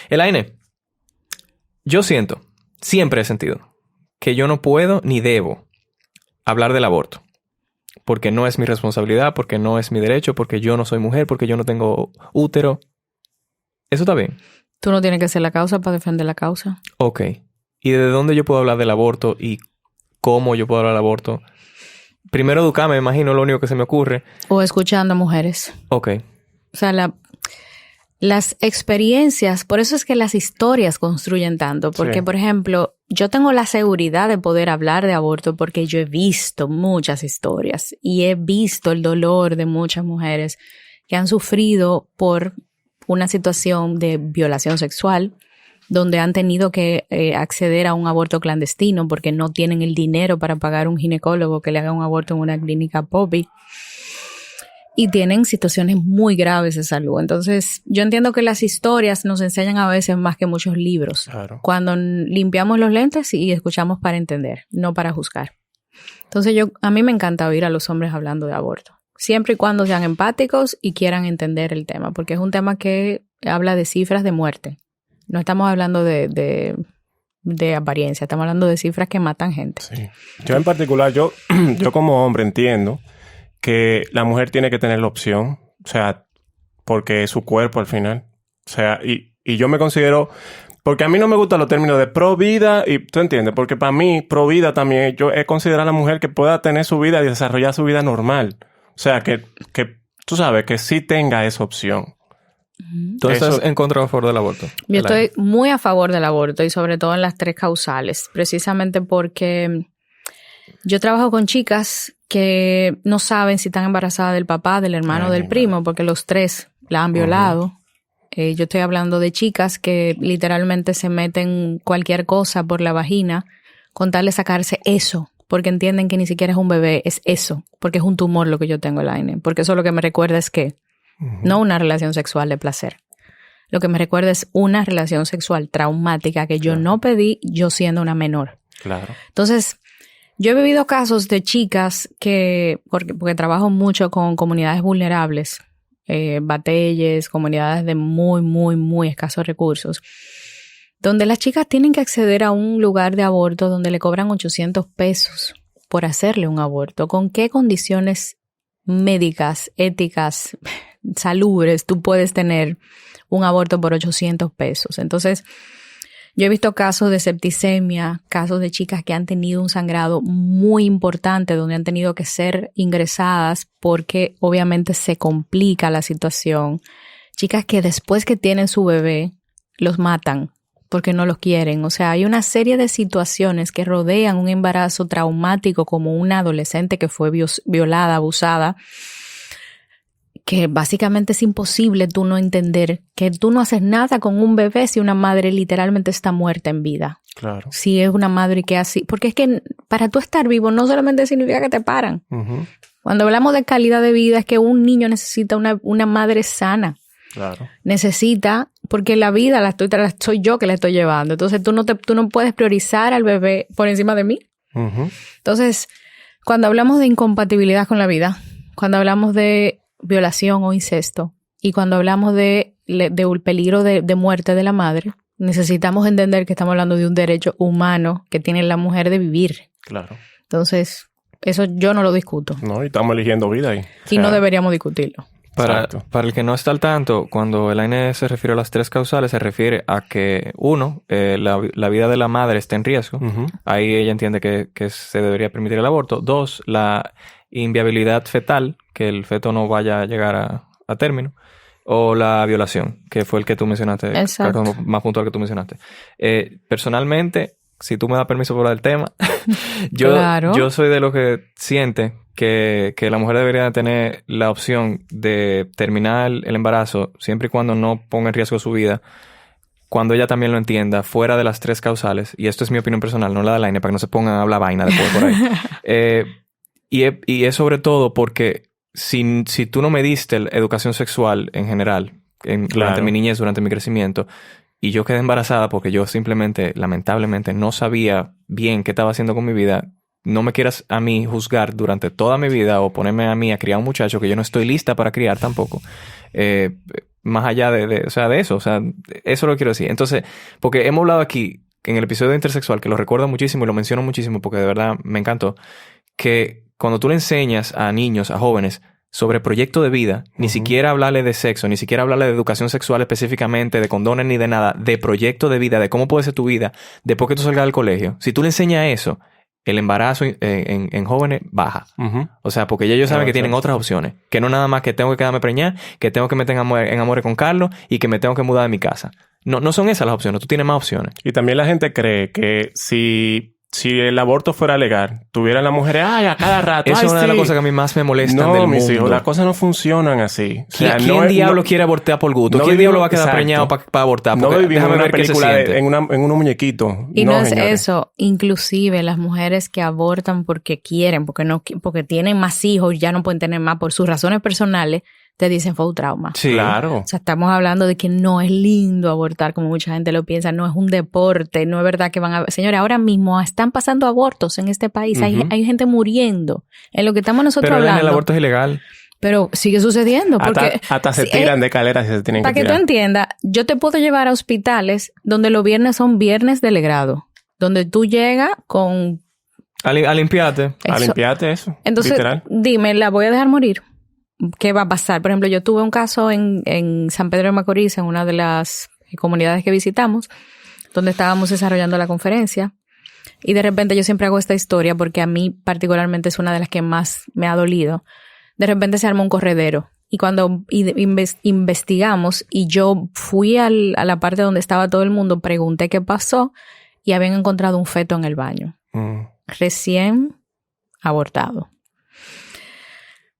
Elaine, yo siempre he sentido que yo no puedo ni debo hablar del aborto. Porque no es mi responsabilidad, porque no es mi derecho, porque yo no soy mujer, porque yo no tengo útero. ¿Eso está bien?
Tú no tienes que ser la causa para defender la causa.
Ok. ¿Y de dónde yo puedo hablar del aborto y cómo yo puedo hablar del aborto? Primero educarme, me imagino, lo único que se me ocurre.
O escuchando a mujeres.
Ok.
O sea, las experiencias, por eso es que las historias construyen tanto. Porque, por ejemplo, yo tengo la seguridad de poder hablar de aborto porque yo he visto muchas historias y he visto el dolor de muchas mujeres que han sufrido por una situación de violación sexual, donde han tenido que acceder a un aborto clandestino porque no tienen el dinero para pagar un ginecólogo que le haga un aborto en una clínica POPI. Y tienen situaciones muy graves de salud. Entonces, yo entiendo que las historias nos enseñan a veces más que muchos libros.
Claro.
Cuando limpiamos los lentes y escuchamos para entender, no para juzgar. Entonces, a mí me encanta oír a los hombres hablando de aborto. siempre y cuando sean empáticos y quieran entender el tema, porque es un tema que habla de cifras de muerte. No estamos hablando de apariencia, estamos hablando de cifras que matan gente.
Sí. Yo en particular, yo como hombre entiendo que la mujer tiene que tener la opción, o sea, porque es su cuerpo al final. O sea, y yo me considero... Porque a mí no me gustan los términos de pro vida y... ¿Tú entiendes? Porque para mí, pro vida también, yo he considerado a la mujer que pueda tener su vida y desarrollar su vida normal. O sea, que tú sabes, que sí tenga esa opción.
¿Tú estás en contra o a favor del aborto?
Yo estoy muy a favor del aborto y sobre todo en las 3 causales. Precisamente porque yo trabajo con chicas que no saben si están embarazadas del papá, del hermano o del primo, porque los 3 la han violado. Yo estoy hablando de chicas que literalmente se meten cualquier cosa por la vagina con tal de sacarse eso, porque entienden que ni siquiera es un bebé, es eso, porque es un tumor lo que yo tengo, Elaine. Porque eso lo que me recuerda es que no una relación sexual de placer. Lo que me recuerda es una relación sexual traumática que yo no pedí, yo siendo una menor.
Claro.
Entonces, yo he vivido casos de chicas que, porque trabajo mucho con comunidades vulnerables, batelles, comunidades de muy, muy, muy escasos recursos, donde las chicas tienen que acceder a un lugar de aborto donde le cobran 800 pesos por hacerle un aborto. ¿Con qué condiciones médicas, éticas, salubres tú puedes tener un aborto por 800 pesos? Entonces, yo he visto casos de septicemia, casos de chicas que han tenido un sangrado muy importante donde han tenido que ser ingresadas porque obviamente se complica la situación. Chicas que después que tienen su bebé los matan porque no los quieren. O sea, hay una serie de situaciones que rodean un embarazo traumático como una adolescente que fue violada, abusada, que básicamente es imposible tú no entender que tú no haces nada con un bebé si una madre literalmente está muerta en vida.
Claro.
Si es una madre que así... Porque es que para tú estar vivo no solamente significa que te paran.
Uh-huh.
Cuando hablamos de calidad de vida es que un niño necesita una madre sana.
Claro.
Necesita... Porque la vida soy yo que la estoy llevando. Entonces tú no puedes priorizar al bebé por encima de mí.
Uh-huh.
Entonces, cuando hablamos de incompatibilidad con la vida, cuando hablamos de violación o incesto, y cuando hablamos de un peligro de muerte de la madre, necesitamos entender que estamos hablando de un derecho humano que tiene la mujer de vivir.
Claro.
Entonces, eso yo no lo discuto.
No, y estamos eligiendo vida ahí.
Y no deberíamos discutirlo.
Para el que no está al tanto, cuando Elaine se refiere a las 3 causales, se refiere a que, 1, la vida de la madre está en riesgo. Uh-huh. Ahí ella entiende que se debería permitir el aborto. 2, la inviabilidad fetal, que el feto no vaya a llegar a término. O la violación, que fue el que tú mencionaste.
Exacto.
Más puntual que tú mencionaste. Personalmente, si tú me das permiso por hablar del tema, yo soy de los que siente que la mujer debería tener la opción de terminar el embarazo siempre y cuando no ponga en riesgo su vida, cuando ella también lo entienda, fuera de las 3 causales. Y esto es mi opinión personal, no la de Elaine, para que no se pongan a hablar vaina después por ahí. Y es sobre todo porque si tú no me diste educación sexual en general, durante mi niñez, durante mi crecimiento, y yo quedé embarazada porque yo simplemente, lamentablemente, no sabía bien qué estaba haciendo con mi vida, no me quieras a mí juzgar durante toda mi vida o ponerme a mí a criar un muchacho que yo no estoy lista para criar tampoco. Más allá de eso. O sea, eso lo quiero decir. Entonces, porque hemos hablado aquí en el episodio de Intersexual, que lo recuerdo muchísimo y lo menciono muchísimo porque de verdad me encantó, que cuando tú le enseñas a niños, a jóvenes, sobre proyecto de vida, ni siquiera hablarle de sexo, ni siquiera hablarle de educación sexual específicamente, de condones ni de nada, de proyecto de vida, de cómo puede ser tu vida después que tú salgas del colegio. Si tú le enseñas eso, el embarazo en jóvenes baja. Uh-huh. O sea, porque ya ellos saben que tienen otras opciones. Que no nada más que tengo que quedarme preñada, que tengo que meter en amores con Carlos y que me tengo que mudar de mi casa. No son esas las opciones. Tú tienes más opciones.
Y también la gente cree que si el aborto fuera legal, tuvieran las mujeres, a cada rato.
Eso es una de las cosas que a mí más me molestan del mundo.
Mis hijos, las cosas no funcionan así. O sea,
¿Quién diablo quiere abortar por gusto? ¿Quién diablo va a quedar preñado para abortar?
No vivimos en una película en unos muñequitos.
Y no es eso. Inclusive las mujeres que abortan porque quieren, porque tienen más hijos y ya no pueden tener más por sus razones personales, te dicen fue un trauma.
Sí, claro.
O sea, estamos hablando de que no es lindo abortar como mucha gente lo piensa, no es un deporte, no es verdad que van a... Señores, ahora mismo están pasando abortos en este país, hay gente muriendo. En lo que estamos nosotros hablando...
Pero el aborto es ilegal.
Pero sigue sucediendo. Porque
hasta se tiran de escaleras y se tienen que
para que
tirar.
tú entiendas, yo te puedo llevar a hospitales donde los viernes son viernes de legrado. Donde tú llegas con...
A limpiarte.
A limpiarte eso.
Entonces,
literal.
dime, ¿la voy a dejar morir? ¿Qué va a pasar? Por ejemplo, yo tuve un caso en San Pedro de Macorís, en una de las comunidades que visitamos, donde estábamos desarrollando la conferencia. Y de repente yo siempre hago esta historia porque a mí particularmente es una de las que más me ha dolido. De repente se armó un corredero. Y cuando investigamos y yo fui a la parte donde estaba todo el mundo, pregunté qué pasó y habían encontrado un feto en el baño. Recién abortado.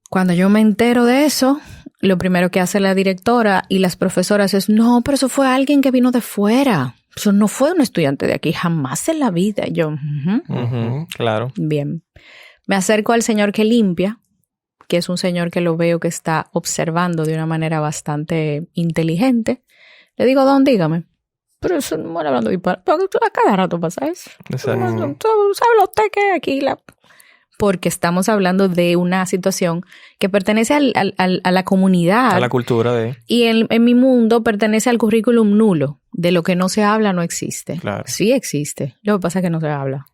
Cuando yo me entero de eso, lo primero que hace la directora y las profesoras es, no, pero eso fue alguien que vino de fuera. Eso no fue un estudiante de aquí, jamás en la vida. Y yo,
claro.
Bien. Me acerco al señor que limpia, que es un señor que lo veo que está observando de una manera bastante inteligente. Le digo, don, dígame. Pero eso no me hablando de disparar. Porque a cada rato pasa eso.
Exacto.
¿Sabe usted que aquí porque estamos hablando de una situación que pertenece a la comunidad.
A la cultura de...
Y en mi mundo pertenece al currículum nulo. De lo que no se habla no existe.
Claro.
Sí existe. Lo que pasa es que no se habla.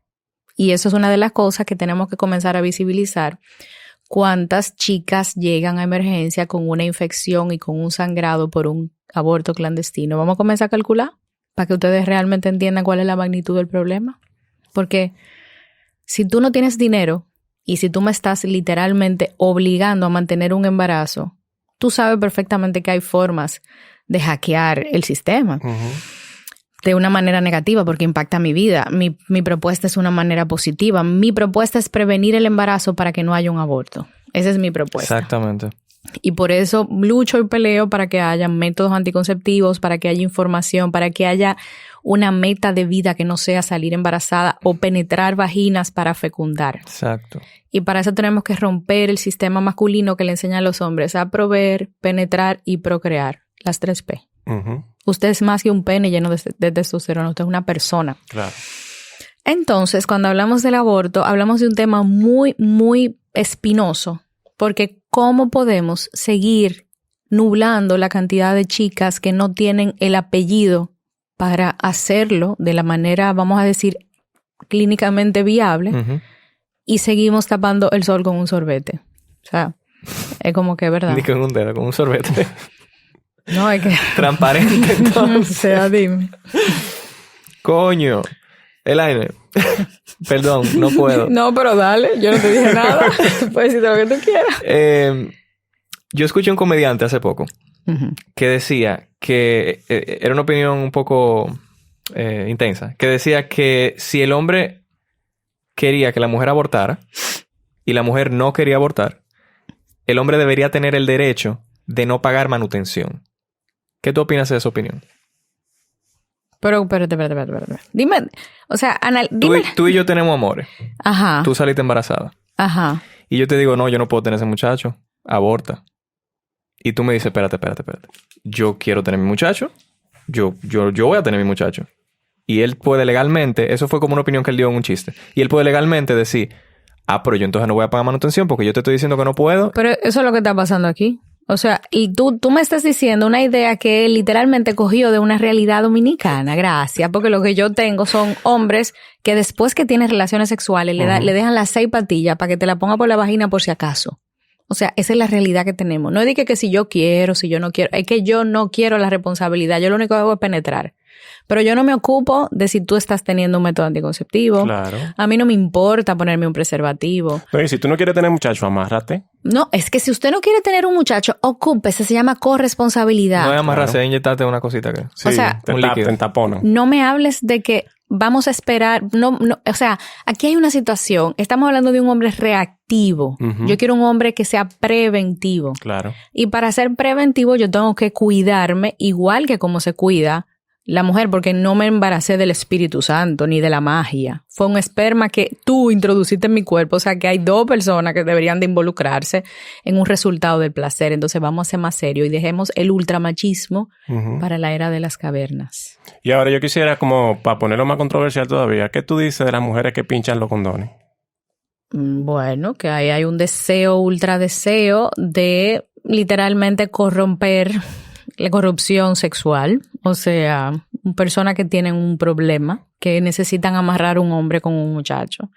Y eso es una de las cosas que tenemos que comenzar a visibilizar. ¿Cuántas chicas llegan a emergencia con una infección y con un sangrado por un aborto clandestino? Vamos a comenzar a calcular para que ustedes realmente entiendan cuál es la magnitud del problema. Porque si tú no tienes dinero y si tú me estás literalmente obligando a mantener un embarazo, tú sabes perfectamente que hay formas de hackear el sistema de una manera negativa porque impacta mi vida. Mi propuesta es una manera positiva. Mi propuesta es prevenir el embarazo para que no haya un aborto. Esa es mi propuesta.
Exactamente.
Y por eso lucho y peleo para que haya métodos anticonceptivos, para que haya información, para que haya una meta de vida que no sea salir embarazada o penetrar vaginas para fecundar.
Exacto.
Y para eso tenemos que romper el sistema masculino que le enseña a los hombres a proveer, penetrar y procrear. Las 3P. Usted es más que un pene lleno de testosterona. Usted es una persona.
Claro.
Entonces, cuando hablamos del aborto, hablamos de un tema muy, muy espinoso. Porque ¿cómo podemos seguir nublando la cantidad de chicas que no tienen el apellido para hacerlo de la manera, vamos a decir, clínicamente viable y seguimos tapando el sol con un sorbete? O sea, es como que es verdad.
Ni con un dedo, con un sorbete.
No, es que...
Transparente, entonces.
O sea, dime.
Coño. Elaine. Perdón, no puedo.
No, pero dale. Yo no te dije nada. Tú puedes decir lo que tú quieras.
Yo escuché un comediante hace poco que decía que... era una opinión un poco intensa. Que decía que si el hombre quería que la mujer abortara y la mujer no quería abortar, el hombre debería tener el derecho de no pagar manutención. ¿Qué tú opinas de esa opinión?
Pero, espérate. Dime, o sea, dime.
Tú y yo tenemos amores.
Ajá.
Tú saliste embarazada.
Ajá.
Y yo te digo, no, yo no puedo tener ese muchacho. Aborta. Y tú me dices, espérate. Yo quiero tener mi muchacho. Yo voy a tener mi muchacho. Y él puede legalmente, eso fue como una opinión que él dio en un chiste. Y él puede legalmente decir, pero yo entonces no voy a pagar manutención porque yo te estoy diciendo que no puedo.
Pero eso es lo que está pasando aquí. O sea, y tú me estás diciendo una idea que literalmente cogió de una realidad dominicana. Gracias. Porque lo que yo tengo son hombres que después que tienen relaciones sexuales le dejan las 6 patillas para que te la ponga por la vagina por si acaso. O sea, esa es la realidad que tenemos. No es de que si yo quiero, si yo no quiero. Es que yo no quiero la responsabilidad. Yo lo único que hago es penetrar. Pero yo no me ocupo de si tú estás teniendo un método anticonceptivo.
Claro.
A mí no me importa ponerme un preservativo.
Oye, si tú no quieres tener muchacho, amárrate.
No, es que si usted no quiere tener un muchacho, ocúpese. Se llama corresponsabilidad.
No es amarrarse, inyectarte una cosita que...
Sí, o sea,
te entaponan.
No me hables de que vamos a esperar. No, o sea, aquí hay una situación. Estamos hablando de un hombre reactivo. Yo quiero un hombre que sea preventivo.
Claro.
Y para ser preventivo yo tengo que cuidarme igual que como se cuida la mujer, porque no me embaracé del Espíritu Santo ni de la magia. Fue un esperma que tú introduciste en mi cuerpo. O sea, que hay 2 personas que deberían de involucrarse en un resultado del placer. Entonces vamos a ser más serios y dejemos el ultramachismo para la era de las cavernas.
Y ahora yo quisiera, como para ponerlo más controversial todavía, ¿qué tú dices de las mujeres que pinchan los condones?
Bueno, que ahí hay un deseo, ultra deseo de literalmente corromper la corrupción sexual. O sea, personas que tienen un problema, que necesitan amarrar a un hombre con un muchacho.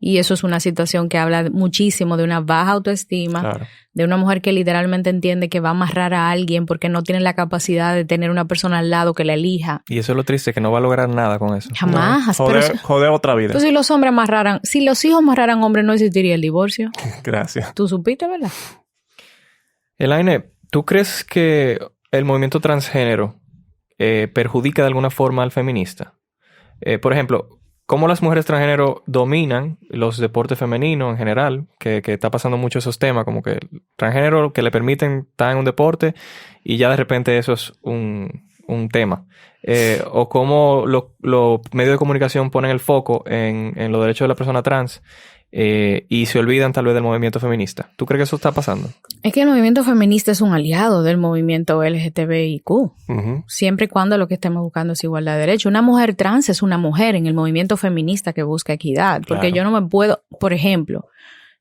Y eso es una situación que habla muchísimo de una baja autoestima,
Claro.
de una mujer que literalmente entiende que va a amarrar a alguien porque no tiene la capacidad de tener una persona al lado que la elija.
Y eso es lo triste, que no va a lograr nada con eso.
Jamás.
No,
Pero
joder otra vida.
pues si los hombres amarraran, si los hijos amarraran hombres, no existiría el divorcio.
Gracias.
¿Tú supiste, verdad?
Elaine, ¿tú crees que el movimiento transgénero perjudica de alguna forma al feminista? Por ejemplo, ¿cómo las mujeres transgénero dominan los deportes femeninos en general? Que está pasando mucho esos temas, como que el transgénero que le permiten estar en un deporte y ya de repente eso es un tema. O cómo los medios de comunicación ponen el foco en los derechos de la persona trans y se olvidan tal vez del movimiento feminista. ¿Tú crees que eso está pasando?
Es que el movimiento feminista es un aliado del movimiento LGTBIQ.
Ujú.
Siempre y cuando lo que estemos buscando es igualdad de derechos. Una mujer trans es una mujer en el movimiento feminista que busca equidad. Porque
Claro.
yo no me puedo, por ejemplo,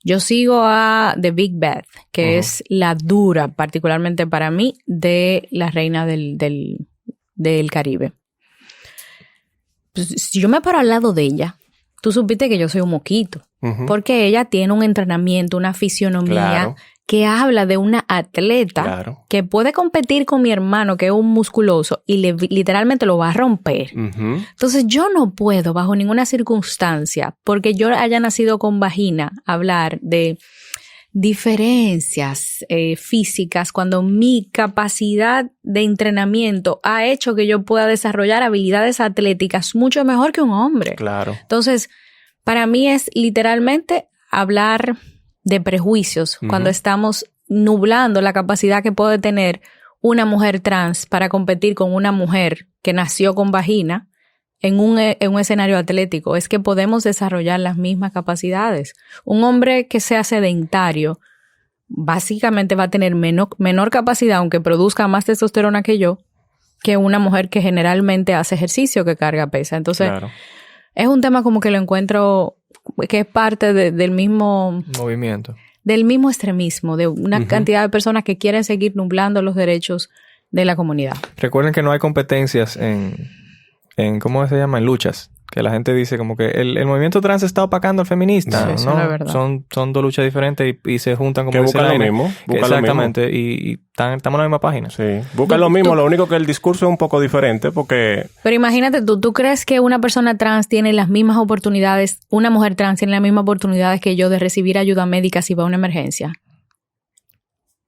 yo sigo a The Big Beth, que es la dura, particularmente para mí, de la reina del Caribe. Pues, si yo me paro al lado de ella, tú supiste que yo soy un moquito.
Ujú.
Porque ella tiene un entrenamiento, una fisionomía
Claro.
que habla de una atleta
Claro.
que puede competir con mi hermano, que es un musculoso, y literalmente lo va a romper.
Ujú.
Entonces yo no puedo, bajo ninguna circunstancia, porque yo haya nacido con vagina, hablar de diferencias físicas cuando mi capacidad de entrenamiento ha hecho que yo pueda desarrollar habilidades atléticas mucho mejor que un hombre.
Claro.
Entonces, para mí es literalmente hablar de prejuicios cuando estamos nublando la capacidad que puede tener una mujer trans para competir con una mujer que nació con vagina en un escenario atlético. Es que podemos desarrollar las mismas capacidades. Un hombre que sea sedentario básicamente va a tener menor capacidad, aunque produzca más testosterona que yo, que una mujer que generalmente hace ejercicio, que carga pesa. Entonces,
Claro.
es un tema como que lo encuentro que es parte del mismo extremismo, de una cantidad de personas que quieren seguir nublando los derechos de la comunidad.
Recuerden que no hay competencias en ¿cómo se llama? En luchas. Que la gente dice como que el movimiento trans está opacando al feminista.
Sí, eso
¿no?
es verdad.
Son dos luchas diferentes y se juntan como
Que
dice
buscan lo
Elaine.
mismo. Buscan
Exactamente. Y estamos en la misma página.
Sí. Buscan lo mismo, lo único que el discurso es un poco diferente porque...
Pero imagínate ¿tú crees que una persona trans tiene las mismas oportunidades, una mujer trans tiene las mismas oportunidades que yo de recibir ayuda médica si va a una emergencia?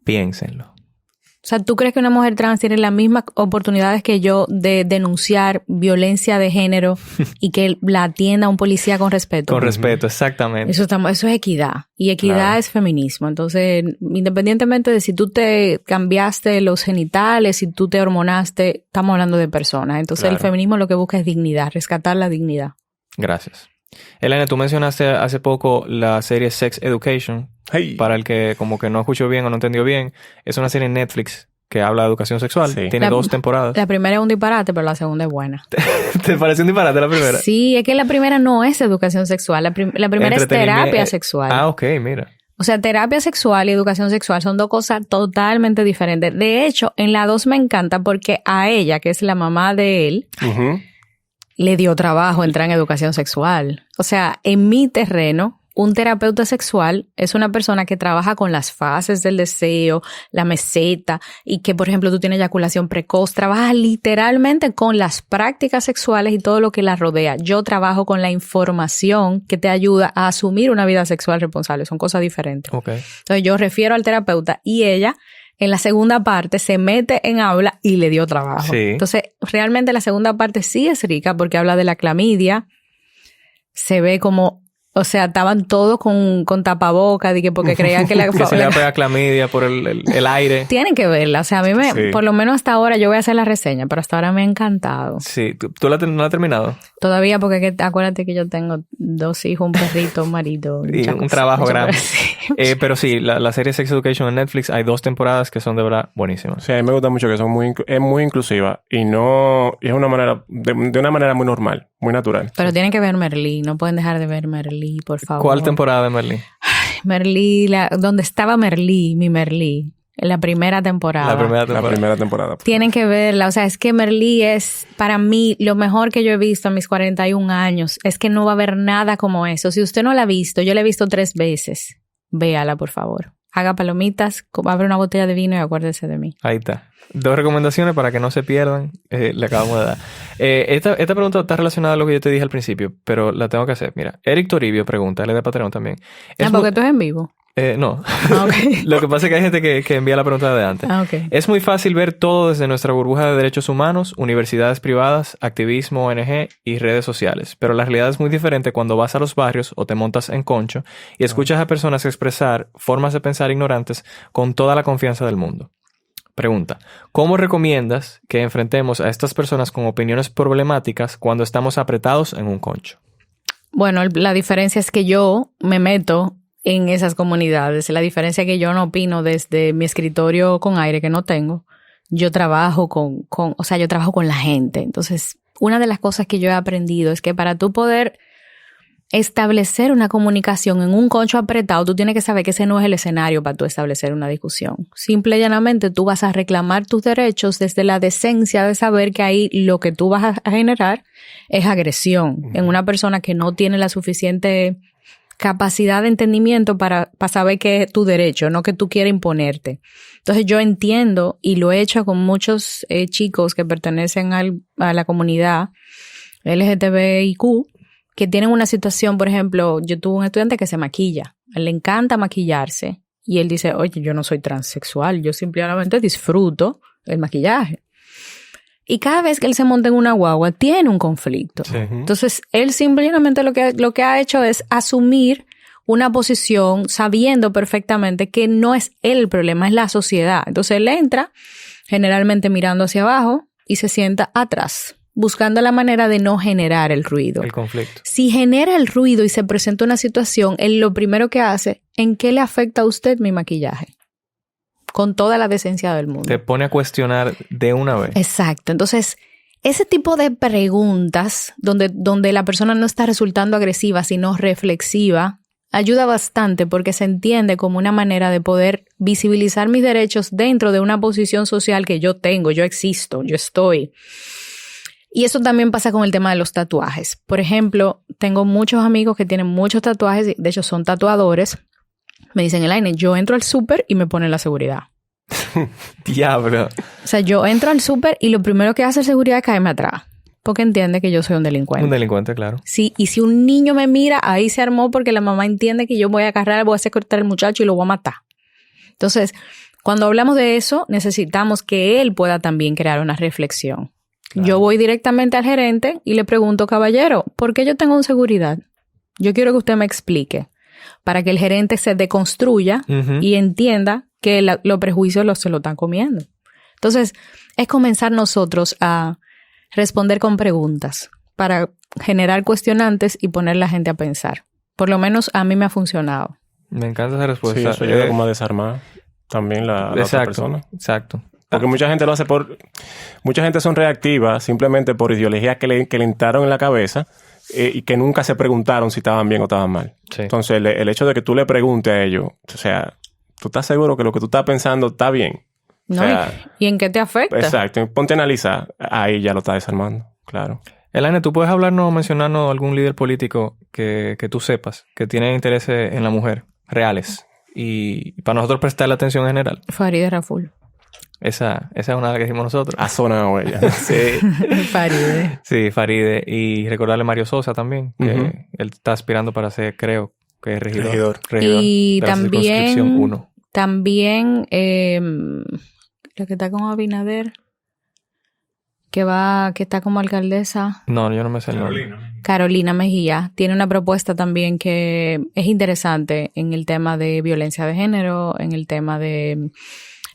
Piénsenlo.
O sea, ¿tú crees que una mujer trans tiene las mismas oportunidades que yo de denunciar violencia de género y que la atienda un policía con respeto?
Con respeto, exactamente.
Eso es equidad. Y equidad
Claro.
es feminismo. Entonces, independientemente de si tú te cambiaste los genitales, si tú te hormonaste, estamos hablando de personas. Entonces,
Claro.
el feminismo lo que busca es dignidad, rescatar la dignidad.
Gracias. Elena, tú mencionaste hace poco la serie Sex Education.
Hey.
Para el que como que no escuchó bien o no entendió bien, es una serie en Netflix que habla de educación sexual.
Sí.
Tiene
La-
2 temporadas.
La primera es un disparate, pero la segunda es buena.
¿Te pareció un disparate la primera?
Sí, es que la primera no es educación sexual. La primera es
Entretenimiento.
terapia sexual.
Ah, ok, mira.
O sea, terapia sexual y educación sexual son dos cosas totalmente diferentes. De hecho, en la 2 me encanta porque a ella, que es la mamá de él,
Ujú.
le dio trabajo entrar en educación sexual. O sea, en mi terreno, un terapeuta sexual es una persona que trabaja con las fases del deseo, la meseta, y que, por ejemplo, tú tienes eyaculación precoz. Trabaja literalmente con las prácticas sexuales y todo lo que la rodea. Yo trabajo con la información que te ayuda a asumir una vida sexual responsable. Son cosas diferentes.
Ok.
Entonces, yo refiero al terapeuta y ella, en la segunda parte, se mete en aula y le dio trabajo.
Sí.
Entonces, realmente la segunda parte sí es rica porque habla de la clamidia. Se ve como, o sea, estaban todos con tapabocas porque creían que
Que se le va a pegar clamidia por el aire.
Tienen que verla. O sea, a mí
Sí.
por lo menos hasta ahora, yo voy a hacer la reseña, pero hasta ahora me ha encantado.
Sí. ¿Tú no la has terminado?
Todavía porque acuérdate que yo tengo 2 hijos, un perrito, un marido.
Y
muchas
un
cosas.
trabajo
Muchas
grande.
cosas, sí.
Pero sí, la serie Sex Education en Netflix hay 2 temporadas que son de verdad buenísimas.
Sí, a mí me gusta mucho que es muy inclusiva y no y es una manera de una manera muy normal, muy natural.
Pero tienen que ver Merlí, no pueden dejar de ver Merlí. Merlí, por favor.
¿Cuál temporada de Merlí?
Merlí, donde estaba Merlí, mi Merlí. En la primera temporada.
La primera temporada.
Tienen que verla. O sea, es que Merlí es, para mí, lo mejor que yo he visto en mis 41 años. Es que no va a haber nada como eso. Si usted no la ha visto, yo la he visto 3 veces. Véala, por favor. Haga palomitas, abre una botella de vino y acuérdese de mí.
Ahí está. 2 recomendaciones para que no se pierdan. Le acabamos de dar. Esta pregunta está relacionada a lo que yo te dije al principio, pero la tengo que hacer. Mira, Eric Toribio pregunta, él es de Patreon también.
Porque tú es en vivo.
No.
Okay.
Lo que pasa es que hay gente que envía la pregunta de antes.
Okay.
Es muy fácil ver todo desde nuestra burbuja de derechos humanos, universidades privadas, activismo, ONG y redes sociales. Pero la realidad es muy diferente cuando vas a los barrios o te montas en concho y escuchas a personas expresar formas de pensar ignorantes con toda la confianza del mundo. Pregunta, ¿cómo recomiendas que enfrentemos a estas personas con opiniones problemáticas cuando estamos apretados en un concho?
Bueno, la diferencia es que yo me meto en esas comunidades. La diferencia es que yo no opino desde mi escritorio con aire, que no tengo. Yo trabajo yo trabajo con la gente. Entonces, una de las cosas que yo he aprendido es que para tú poder establecer una comunicación en un concho apretado, tú tienes que saber que ese no es el escenario para tú establecer una discusión. Simple y llanamente tú vas a reclamar tus derechos desde la decencia de saber que ahí lo que tú vas a generar es agresión en una persona que no tiene la suficiente capacidad de entendimiento para saber que es tu derecho, no que tú quieras imponerte. Entonces yo entiendo, y lo he hecho con muchos chicos que pertenecen a la comunidad LGTBIQ, que tienen una situación, por ejemplo, yo tuve un estudiante que se maquilla, a él le encanta maquillarse, y él dice, oye, yo no soy transexual, yo simplemente disfruto el maquillaje. Y cada vez que él se monta en una guagua, tiene un conflicto.
Sí.
Entonces, él simplemente lo que ha hecho es asumir una posición sabiendo perfectamente que no es él el problema, es la sociedad. Entonces, él entra generalmente mirando hacia abajo y se sienta atrás, buscando la manera de no generar el ruido.
El conflicto.
Si genera el ruido y se presenta una situación, él lo primero que hace, ¿en qué le afecta a usted mi maquillaje? Con toda la decencia del mundo.
Te pone a cuestionar de una vez.
Exacto. Entonces, ese tipo de preguntas donde la persona no está resultando agresiva, sino reflexiva, ayuda bastante porque se entiende como una manera de poder visibilizar mis derechos dentro de una posición social que yo tengo, yo existo, yo estoy. Y eso también pasa con el tema de los tatuajes. Por ejemplo, tengo muchos amigos que tienen muchos tatuajes, de hecho son tatuadores. Me dicen, Elaine, yo entro al súper y me ponen la seguridad.
Diablo.
O sea, yo entro al súper y lo primero que hace el seguridad es caerme atrás. Porque entiende que yo soy un delincuente.
Un delincuente, claro.
Sí, y si un niño me mira, ahí se armó porque la mamá entiende que yo voy a agarrar, voy a secuestrar al muchacho y lo voy a matar. Entonces, cuando hablamos de eso, necesitamos que él pueda también crear una reflexión. Claro. Yo voy directamente al gerente y le pregunto, caballero, ¿por qué yo tengo un seguridad? Yo quiero que usted me explique. Para que el gerente se deconstruya y entienda que los prejuicios se lo están comiendo. Entonces, es comenzar nosotros a responder con preguntas para generar cuestionantes y poner a la gente a pensar. Por lo menos a mí me ha funcionado.
Me encanta esa respuesta.
Sí, eso ayuda como a desarmar también la otra persona.
Exacto.
Porque mucha gente lo hace mucha gente son reactivas simplemente por ideologías que le entraron en la cabeza y que nunca se preguntaron si estaban bien o estaban mal. Sí. Entonces, el hecho de que tú le preguntes a ellos, o sea, ¿tú estás seguro que lo que tú estás pensando está bien?
No, o sea, ¿y en qué te afecta?
Exacto. Ponte a analizar. Ahí ya lo estás desarmando. Claro.
Elaine, ¿tú puedes hablarnos o mencionarnos algún líder político que tú sepas que tiene intereses en la mujer reales y para nosotros prestarle atención en general?
Farideh Raful.
Esa es una de las que dijimos nosotros.
Ha sonado ella.
Sí.
Farideh.
Sí, Farideh. Y recordarle a Mario Sosa también, que él está aspirando para ser, creo, que es regidor.
Y
de la circunscripción 1.
También la que está con Abinader, que está como alcaldesa.
No, yo no me sé el nombre.
Carolina Mejía. Tiene una propuesta también que es interesante en el tema de violencia de género, en el tema de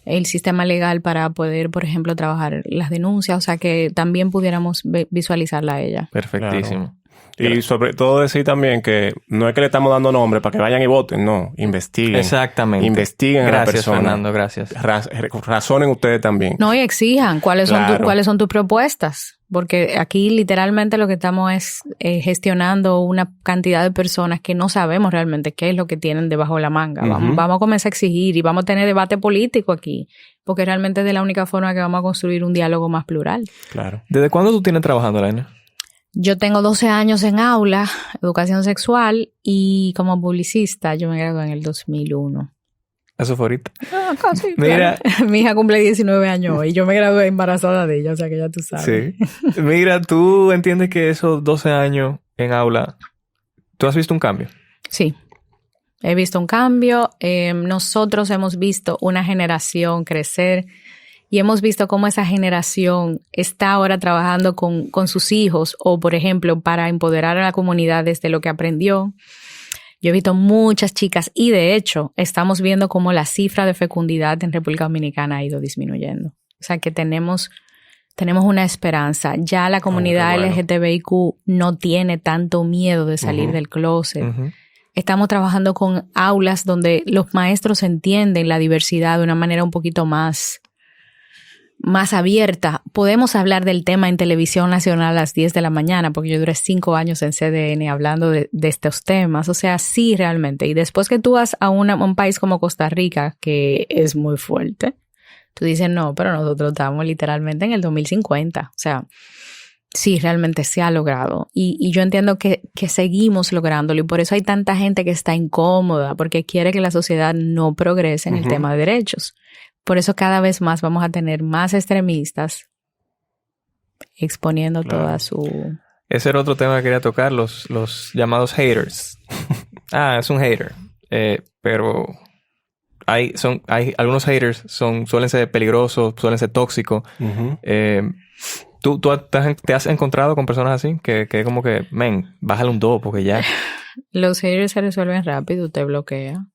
el sistema legal para poder, por ejemplo, trabajar las denuncias. O sea, que también pudiéramos visualizarla a ella.
Perfectísimo.
Claro. Y sobre todo decir también que no es que le estamos dando nombre para que vayan y voten, no, investiguen.
Exactamente.
Investiguen a la persona.
Gracias, Fernando, gracias.
Razonen ustedes también.
No, y exijan cuáles son tus propuestas. Porque aquí literalmente lo que estamos es gestionando una cantidad de personas que no sabemos realmente qué es lo que tienen debajo de la manga. Vamos a comenzar a exigir y vamos a tener debate político aquí. Porque realmente es de la única forma que vamos a construir un diálogo más plural.
Claro.
¿Desde cuándo tú tienes trabajando, Laina?
Yo tengo 12 años en aula, educación sexual, y como publicista yo me gradué en el 2001.
Eso fue ahorita.
Ah, casi.
Mira.
Claro. Mi hija cumple 19 años y yo me gradué embarazada de ella, o sea que ya tú sabes.
Sí. Mira, ¿tú entiendes que esos 12 años en aula, tú has visto un cambio?
Sí. He visto un cambio. Nosotros hemos visto una generación crecer y hemos visto cómo esa generación está ahora trabajando con sus hijos o, por ejemplo, para empoderar a la comunidad desde lo que aprendió. Yo he visto muchas chicas y, de hecho, estamos viendo cómo la cifra de fecundidad en República Dominicana ha ido disminuyendo. O sea, que tenemos una esperanza. Ya la comunidad LGTBIQ no tiene tanto miedo de salir del closet. Estamos trabajando con aulas donde los maestros entienden la diversidad de una manera un poquito más abierta. Podemos hablar del tema en televisión nacional a las 10 de la mañana, porque yo duré 5 años en CDN hablando de estos temas. O sea, sí, realmente. Y después que tú vas a un país como Costa Rica, que es muy fuerte, tú dices, no, pero nosotros estamos literalmente en el 2050. O sea, sí, realmente se ha logrado. Y yo entiendo que seguimos lográndolo. Y por eso hay tanta gente que está incómoda, porque quiere que la sociedad no progrese en el tema de derechos. Por eso cada vez más vamos a tener más extremistas exponiendo toda su...
Ese era otro tema que quería tocar, los llamados haters. Es un hater. Pero hay algunos haters suelen ser peligrosos, suelen ser tóxicos. ¿Tú te has encontrado con personas así? Que como que, bájale un 2 porque ya...
Los haters se resuelven rápido, te bloquea.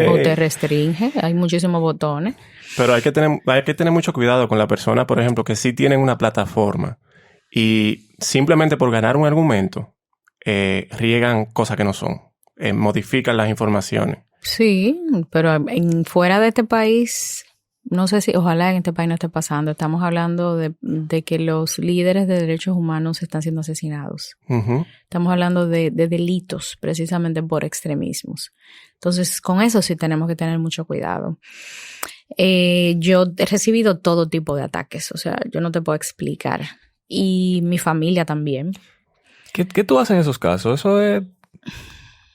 O te restringe, hay muchísimos botones.
Pero hay que tener mucho cuidado con la persona, por ejemplo, que sí tienen una plataforma y simplemente por ganar un argumento riegan cosas que no son, modifican las informaciones.
Sí, pero fuera de este país, no sé si, ojalá en este país no esté pasando. Estamos hablando de que los líderes de derechos humanos están siendo asesinados. Estamos hablando de delitos precisamente por extremismos. Entonces, con eso sí tenemos que tener mucho cuidado. Yo he recibido todo tipo de ataques, o sea, yo no te puedo explicar. Y mi familia también.
¿Qué tú haces en esos casos? Eso es...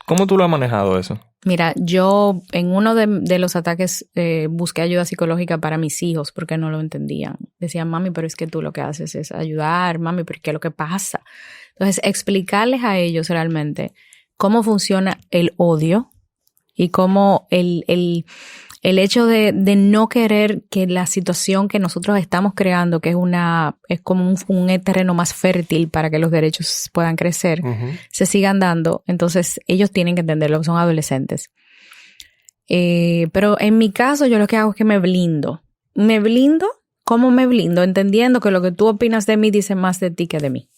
¿Cómo tú lo has manejado eso?
Mira, yo en uno de los ataques busqué ayuda psicológica para mis hijos porque no lo entendían. Decían, mami, pero es que tú lo que haces es ayudar, mami, pero ¿qué es lo que pasa? Entonces, explicarles a ellos realmente cómo funciona el odio y cómo el hecho de no querer que la situación que nosotros estamos creando, que es como un terreno más fértil para que los derechos puedan crecer, se sigan dando. Entonces, ellos tienen que entenderlo, son adolescentes. Pero en mi caso, yo lo que hago es que me blindo. ¿Me blindo? ¿Cómo me blindo? Entendiendo que lo que tú opinas de mí dice más de ti que de mí.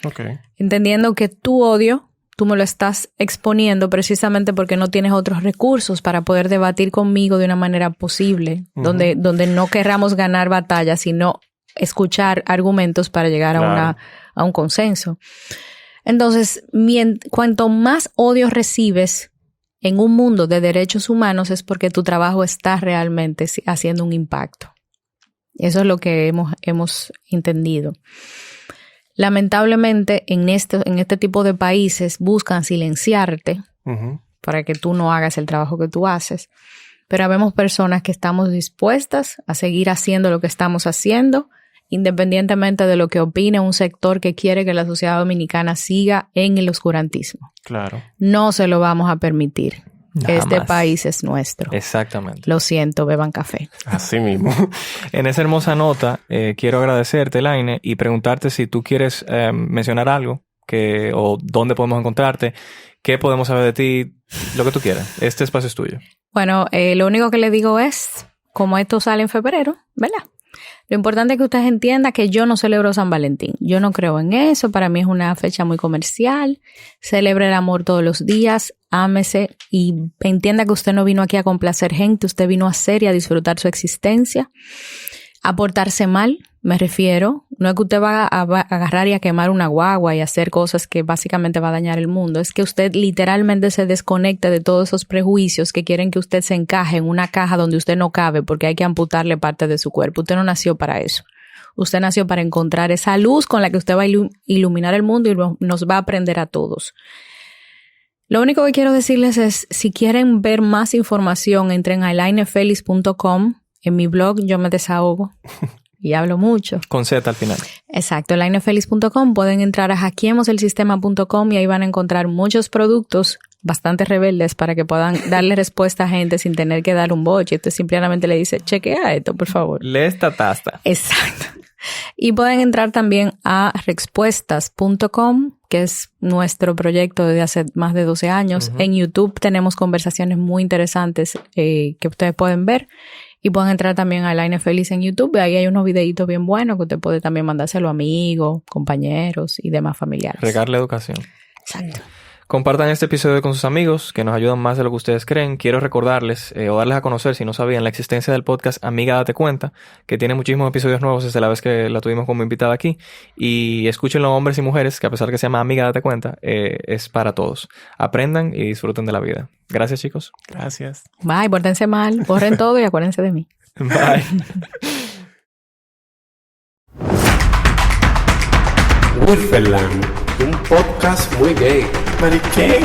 Okay.
Entendiendo que tu odio tú me lo estás exponiendo precisamente porque no tienes otros recursos para poder debatir conmigo de una manera posible, donde no querramos ganar batallas, sino escuchar argumentos para llegar a un consenso. Entonces, cuanto más odio recibes en un mundo de derechos humanos es porque tu trabajo está realmente haciendo un impacto. Eso es lo que hemos entendido. Lamentablemente, en este tipo de países buscan silenciarte para que tú no hagas el trabajo que tú haces. Pero habemos personas que estamos dispuestas a seguir haciendo lo que estamos haciendo, independientemente de lo que opine un sector que quiere que la sociedad dominicana siga en el oscurantismo.
Claro.
No se lo vamos a permitir. Este
Jamás.
País es nuestro.
Exactamente.
Lo siento, beban café.
Así mismo.
En esa hermosa nota, quiero agradecerte, Laine, y preguntarte si tú quieres mencionar algo o dónde podemos encontrarte, qué podemos saber de ti, lo que tú quieras. Este espacio es tuyo.
Bueno, lo único que le digo es, como esto sale en febrero, ¿verdad? Lo importante es que usted entienda que yo no celebro San Valentín. Yo no creo en eso. Para mí es una fecha muy comercial. Celebre el amor todos los días. Ámese y entienda que usted no vino aquí a complacer gente. Usted vino a hacer y a disfrutar su existencia. A portarse mal, me refiero. No es que usted va a agarrar y a quemar una guagua y hacer cosas que básicamente va a dañar el mundo. Es que usted literalmente se desconecte de todos esos prejuicios que quieren que usted se encaje en una caja donde usted no cabe porque hay que amputarle parte de su cuerpo. Usted no nació para eso. Usted nació para encontrar esa luz con la que usted va a iluminar el mundo y nos va a aprender a todos. Lo único que quiero decirles es, si quieren ver más información, entren a elainefelis.com. En mi blog yo me desahogo y hablo mucho.
Con Z al final.
Exacto, elainefelis.com. Pueden entrar a hackeemoselsistema.com y ahí van a encontrar muchos productos bastante rebeldes para que puedan darle respuesta a gente sin tener que dar un boche. Usted simplemente le dice, chequea esto, por favor.
Lee esta tasta.
Exacto. Y pueden entrar también a respuestas.com, que es nuestro proyecto desde hace más de 12 años. En YouTube tenemos conversaciones muy interesantes que ustedes pueden ver. Y pueden entrar también a Elaine Feliz en YouTube. Ahí hay unos videitos bien buenos que usted puede también mandárselo a amigos, compañeros y demás familiares.
Regar la educación.
Exacto.
Compartan este episodio con sus amigos, que nos ayudan más de lo que ustedes creen. Quiero recordarles o darles a conocer, si no sabían, la existencia del podcast Amiga Date Cuenta, que tiene muchísimos episodios nuevos desde la vez que la tuvimos como invitada aquí. Y escúchenlo, hombres y mujeres, que a pesar que se llama Amiga Date Cuenta, es para todos. Aprendan y disfruten de la vida. Gracias, chicos.
Gracias.
Bye, pórtense mal, borren todo y acuérdense de mí.
Bye.
Woodfordland, un podcast muy gay.
¿Pero qué?